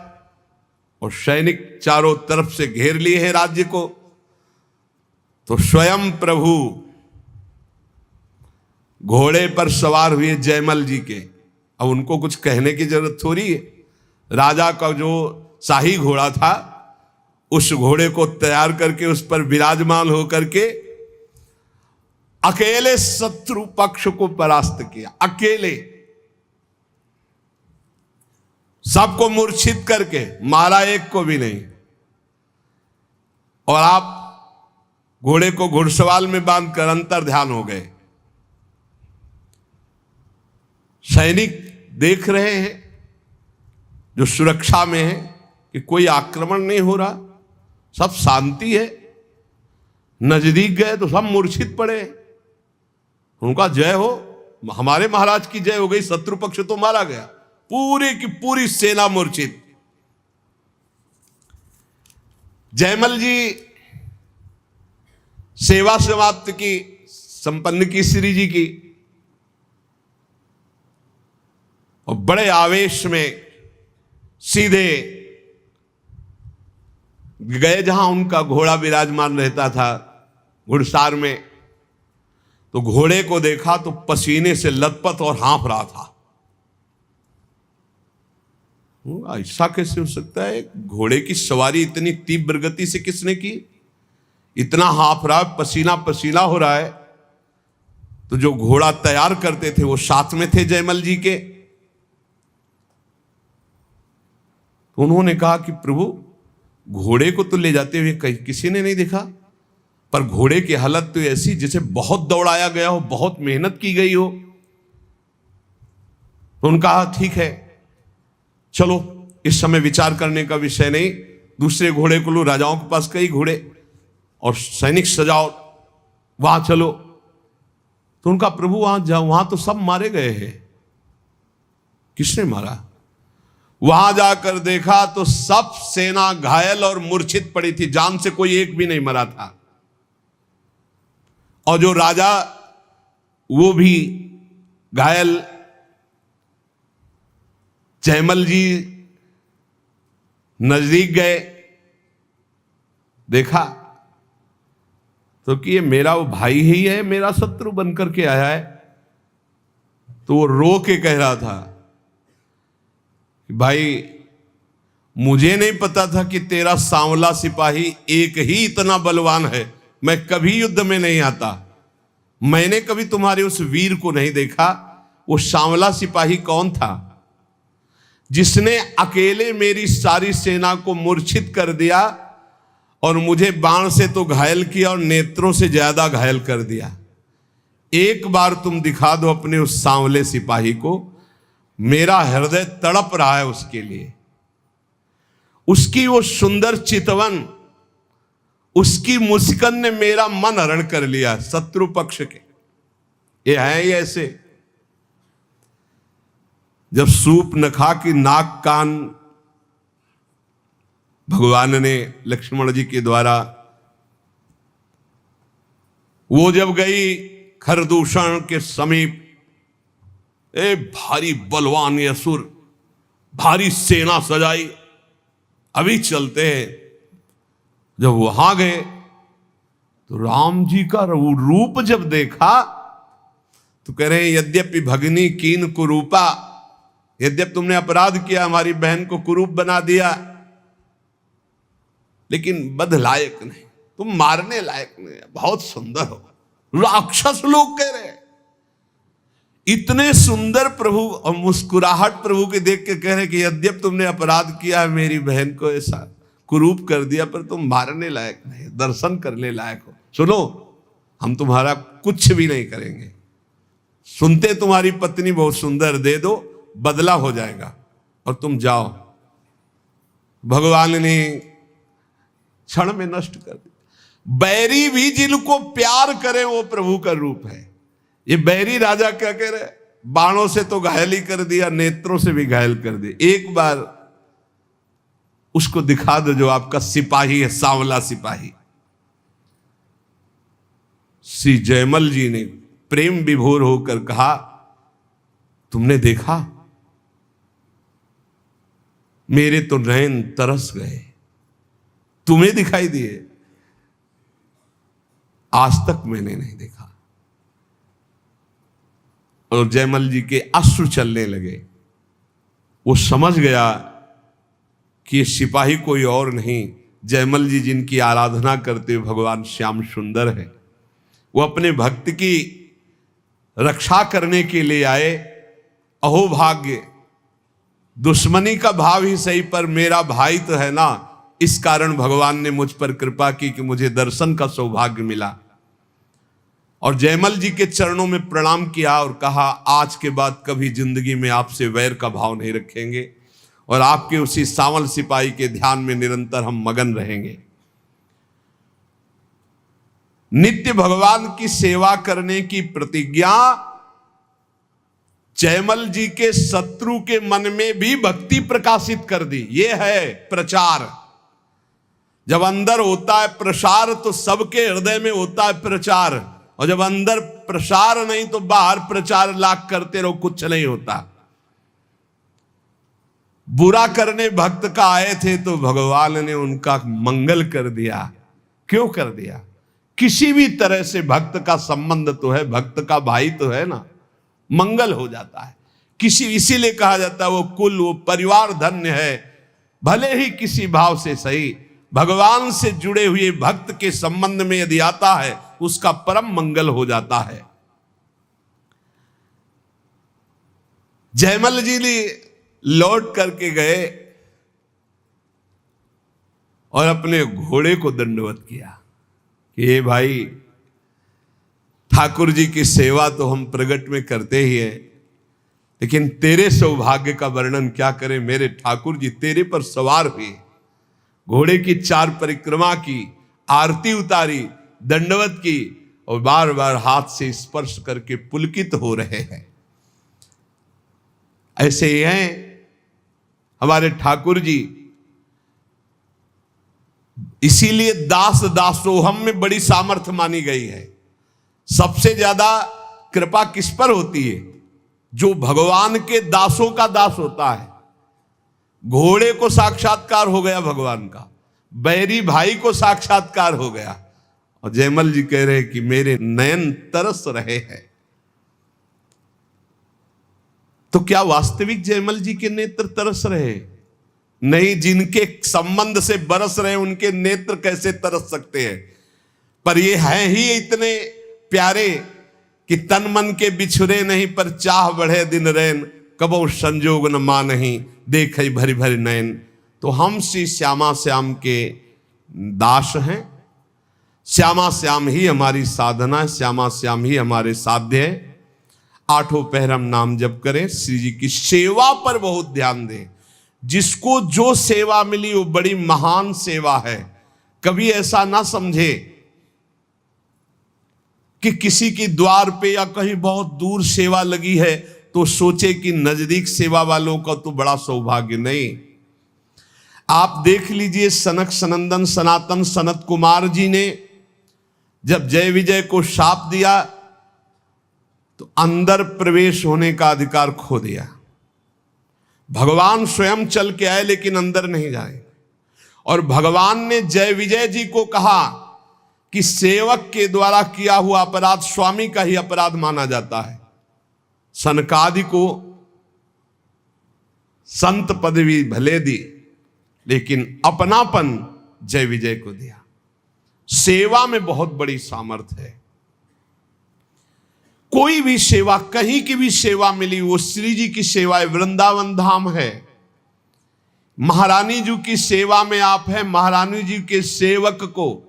और सैनिक चारों तरफ से घेर लिए हैं राज्य को, तो स्वयं प्रभु घोड़े पर सवार हुए जयमल जी के। अब उनको कुछ कहने की जरूरत थोड़ी है। राजा का जो शाही घोड़ा था, उस घोड़े को तैयार करके उस पर विराजमान होकर के अकेले शत्रु पक्ष को परास्त किया। अकेले सबको मूर्छित करके मारा, एक को भी नहीं। और आप घोड़े को घुड़सवाल में बांधकर अंतर ध्यान हो गए। सैनिक देख रहे हैं जो सुरक्षा में है कि कोई आक्रमण नहीं हो रहा, सब शांति है। नजदीक गए तो सब मूर्छित पड़े। उनका जय हो, हमारे महाराज की जय हो गई, शत्रु पक्ष तो मारा गया। पूरी की पूरी सेना मूर्छित। जयमल जी सेवा समाप्त की, संपन्न की श्री जी की, और बड़े आवेश में सीधे गए जहां उनका घोड़ा विराजमान रहता था, घुड़सार में। तो घोड़े को देखा तो पसीने से लथपथ और हाँफ रहा था। ऐसा कैसे हो सकता है? घोड़े की सवारी इतनी तीव्र गति से किसने की? इतना हाँफ रहा, पसीना पसीना हो रहा है। तो जो घोड़ा तैयार करते थे वो साथ में थे जयमल जी के। तो उन्होंने कहा कि प्रभु, घोड़े को तो ले जाते हुए कहीं किसी ने नहीं देखा, पर घोड़े की हालत तो ऐसी जैसे बहुत दौड़ाया गया हो, बहुत मेहनत की गई हो। तो उनका कहा ठीक है, चलो इस समय विचार करने का विषय नहीं, दूसरे घोड़े को लो। राजाओं के पास कई घोड़े और सैनिक सजाओ, वहां चलो। तो उनका प्रभु वहां जाओ, वहां तो सब मारे गए हैं। किसने मारा? वहां जाकर देखा तो सब सेना घायल और मूर्छित पड़ी थी, जान से कोई एक भी नहीं मरा था। और जो राजा वो भी घायल। जयमल जी नजदीक गए, देखा तो कि ये मेरा वो भाई ही है, मेरा शत्रु बनकर के आया है। तो वो रो के कह रहा था, भाई मुझे नहीं पता था कि तेरा सांवला सिपाही एक ही इतना बलवान है। मैं कभी युद्ध में नहीं आता, मैंने कभी तुम्हारे उस वीर को नहीं देखा। वो सांवला सिपाही कौन था जिसने अकेले मेरी सारी सेना को मूर्छित कर दिया और मुझे बाण से तो घायल किया और नेत्रों से ज्यादा घायल कर दिया। एक बार तुम दिखा दो अपने उस सांवले सिपाही को, मेरा हृदय तड़प रहा है उसके लिए। उसकी वो सुंदर चितवन, उसकी मुस्कान ने मेरा मन हरण कर लिया। शत्रु पक्ष के ये है ही ऐसे, जब सूप नखा की नाक कान भगवान ने लक्ष्मण जी के द्वारा, वो जब गई खरदूषण के समीप, भारी बलवान ये असुर, भारी सेना सजाई, अभी चलते हैं। जब वहां गए तो राम जी का रूप जब देखा तो कह रहे हैं, यद्यपि भगनी कीन कुरूपा, यद्यपि तुमने अपराध किया, हमारी बहन को कुरूप बना दिया, लेकिन बध लायक नहीं, तुम मारने लायक नहीं, बहुत सुंदर हो। राक्षस लोग कह रहे हैं, इतने सुंदर प्रभु और मुस्कुराहट प्रभु के देख के कह रहे कि यद्यप तुमने अपराध किया है, मेरी बहन को ऐसा कुरूप कर दिया, पर तुम मारने लायक नहीं, दर्शन करने लायक हो। सुनो, हम तुम्हारा कुछ भी नहीं करेंगे। सुनते तुम्हारी पत्नी बहुत सुंदर, दे दो, बदला हो जाएगा और तुम जाओ। भगवान ने क्षण में नष्ट कर दिया। बैरी भी जिनको प्यार करे वो प्रभु का रूप है। ये बैरी राजा क्या कह रहे, बाणों से तो घायल ही कर दिया, नेत्रों से भी घायल कर दिया। एक बार उसको दिखा दो जो आपका सिपाही है, सांवला सिपाही। श्री जयमल जी ने प्रेम विभोर होकर कहा, तुमने देखा, मेरे तो नयन तरस गए, तुम्हें दिखाई दिए, आज तक मैंने नहीं देखा। और जयमल जी के अश्रु चलने लगे। वो समझ गया कि ये सिपाही कोई और नहीं, जयमल जी जिनकी आराधना करते हुए भगवान श्याम सुंदर है। वो अपने भक्त की रक्षा करने के लिए आए। अहो भाग्य, दुश्मनी का भाव ही सही, पर मेरा भाई तो है ना, इस कारण भगवान ने मुझ पर कृपा की कि मुझे दर्शन का सौभाग्य मिला। और जयमल जी के चरणों में प्रणाम किया और कहा, आज के बाद कभी जिंदगी में आपसे वैर का भाव नहीं रखेंगे और आपके उसी सांवल सिपाही के ध्यान में निरंतर हम मगन रहेंगे। नित्य भगवान की सेवा करने की प्रतिज्ञा जयमल जी के शत्रु के मन में भी भक्ति प्रकाशित कर दी। यह है प्रचार। जब अंदर होता है प्रसार तो सबके हृदय में होता है प्रचार, और जब अंदर प्रसार नहीं तो बाहर प्रचार लाख करते रहो, कुछ नहीं होता। बुरा करने भक्त का आए थे तो भगवान ने उनका मंगल कर दिया। क्यों कर दिया? किसी भी तरह से भक्त का संबंध तो है, भक्त का भाई तो है ना, मंगल हो जाता है। इसीलिए कहा जाता है वो कुल, वो परिवार धन्य है। भले ही किसी भाव से सही, भगवान से जुड़े हुए भक्त के संबंध में यदि आता है उसका परम मंगल हो जाता है। जयमल जी ने लौट करके गए और अपने घोड़े को दंडवत किया कि हे भाई, ठाकुर जी की सेवा तो हम प्रगट में करते ही हैं, लेकिन तेरे सौभाग्य का वर्णन क्या करें। मेरे ठाकुर जी तेरे पर सवार हुए, घोड़े की 4 परिक्रमा की, आरती उतारी, दंडवत की और बार बार हाथ से स्पर्श करके पुलकित हो रहे हैं। ऐसे ही हैं हमारे ठाकुर जी। इसीलिए दास दासोहम में बड़ी सामर्थ्य मानी गई है। सबसे ज्यादा कृपा किस पर होती है? जो भगवान के दासों का दास होता है। घोड़े को साक्षात्कार हो गया भगवान का, बैरी भाई को साक्षात्कार हो गया, और जयमल जी कह रहे कि मेरे नयन तरस रहे हैं। तो क्या वास्तविक जयमल जी के नेत्र तरस रहे? नहीं, जिनके संबंध से बरस रहे उनके नेत्र कैसे तरस सकते हैं? पर ये हैं ही इतने प्यारे कि तन मन के बिछुरे नहीं, पर चाह बढ़े दिन रैन, कबो संजोग न मान नहीं, देख भरी भरी नयन। तो हम श्री श्यामा श्याम के दास हैं। श्यामा श्याम ही हमारी साधना है, श्यामा श्याम ही हमारे साध्य है। 8 पहर हम नाम जप करें, श्री जी की सेवा पर बहुत ध्यान दें। जिसको जो सेवा मिली वो बड़ी महान सेवा है। कभी ऐसा ना समझे कि किसी की द्वार पे या कहीं बहुत दूर सेवा लगी है तो सोचे कि नजदीक सेवा वालों का तो बड़ा सौभाग्य। नहीं, आप देख लीजिए, सनक सनंदन सनातन सनत कुमार जी ने जब जय विजय को शाप दिया तो अंदर प्रवेश होने का अधिकार खो दिया। भगवान स्वयं चल के आए लेकिन अंदर नहीं जाए। और भगवान ने जय विजय जी को कहा कि सेवक के द्वारा किया हुआ अपराध स्वामी का ही अपराध माना जाता है। सनकादि को संत पदवी भले दी, लेकिन अपनापन जय विजय को दिया। सेवा में बहुत बड़ी सामर्थ्य है। कोई भी सेवा, कहीं की भी सेवा मिली, वो श्री जी की सेवा है। वृंदावन धाम है, महारानी जी की सेवा में आप हैं। महारानी जी के सेवक को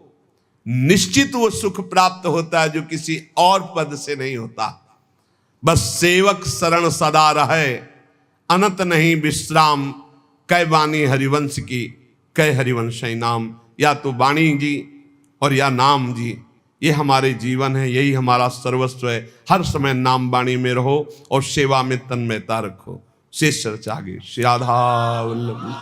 निश्चित वो सुख प्राप्त होता है जो किसी और पद से नहीं होता। बस सेवक शरण सदा रहे, अनंत नहीं विश्राम। कै वाणी हरिवंश की, कै हरिवंश नाम। या तो वाणी जी और या नाम जी, ये हमारे जीवन है, यही हमारा सर्वस्व है। हर समय नाम वाणी में रहो और सेवा में तन्मयता रखो। शेष चर्चा आगे। श्री राधा वल्लभ।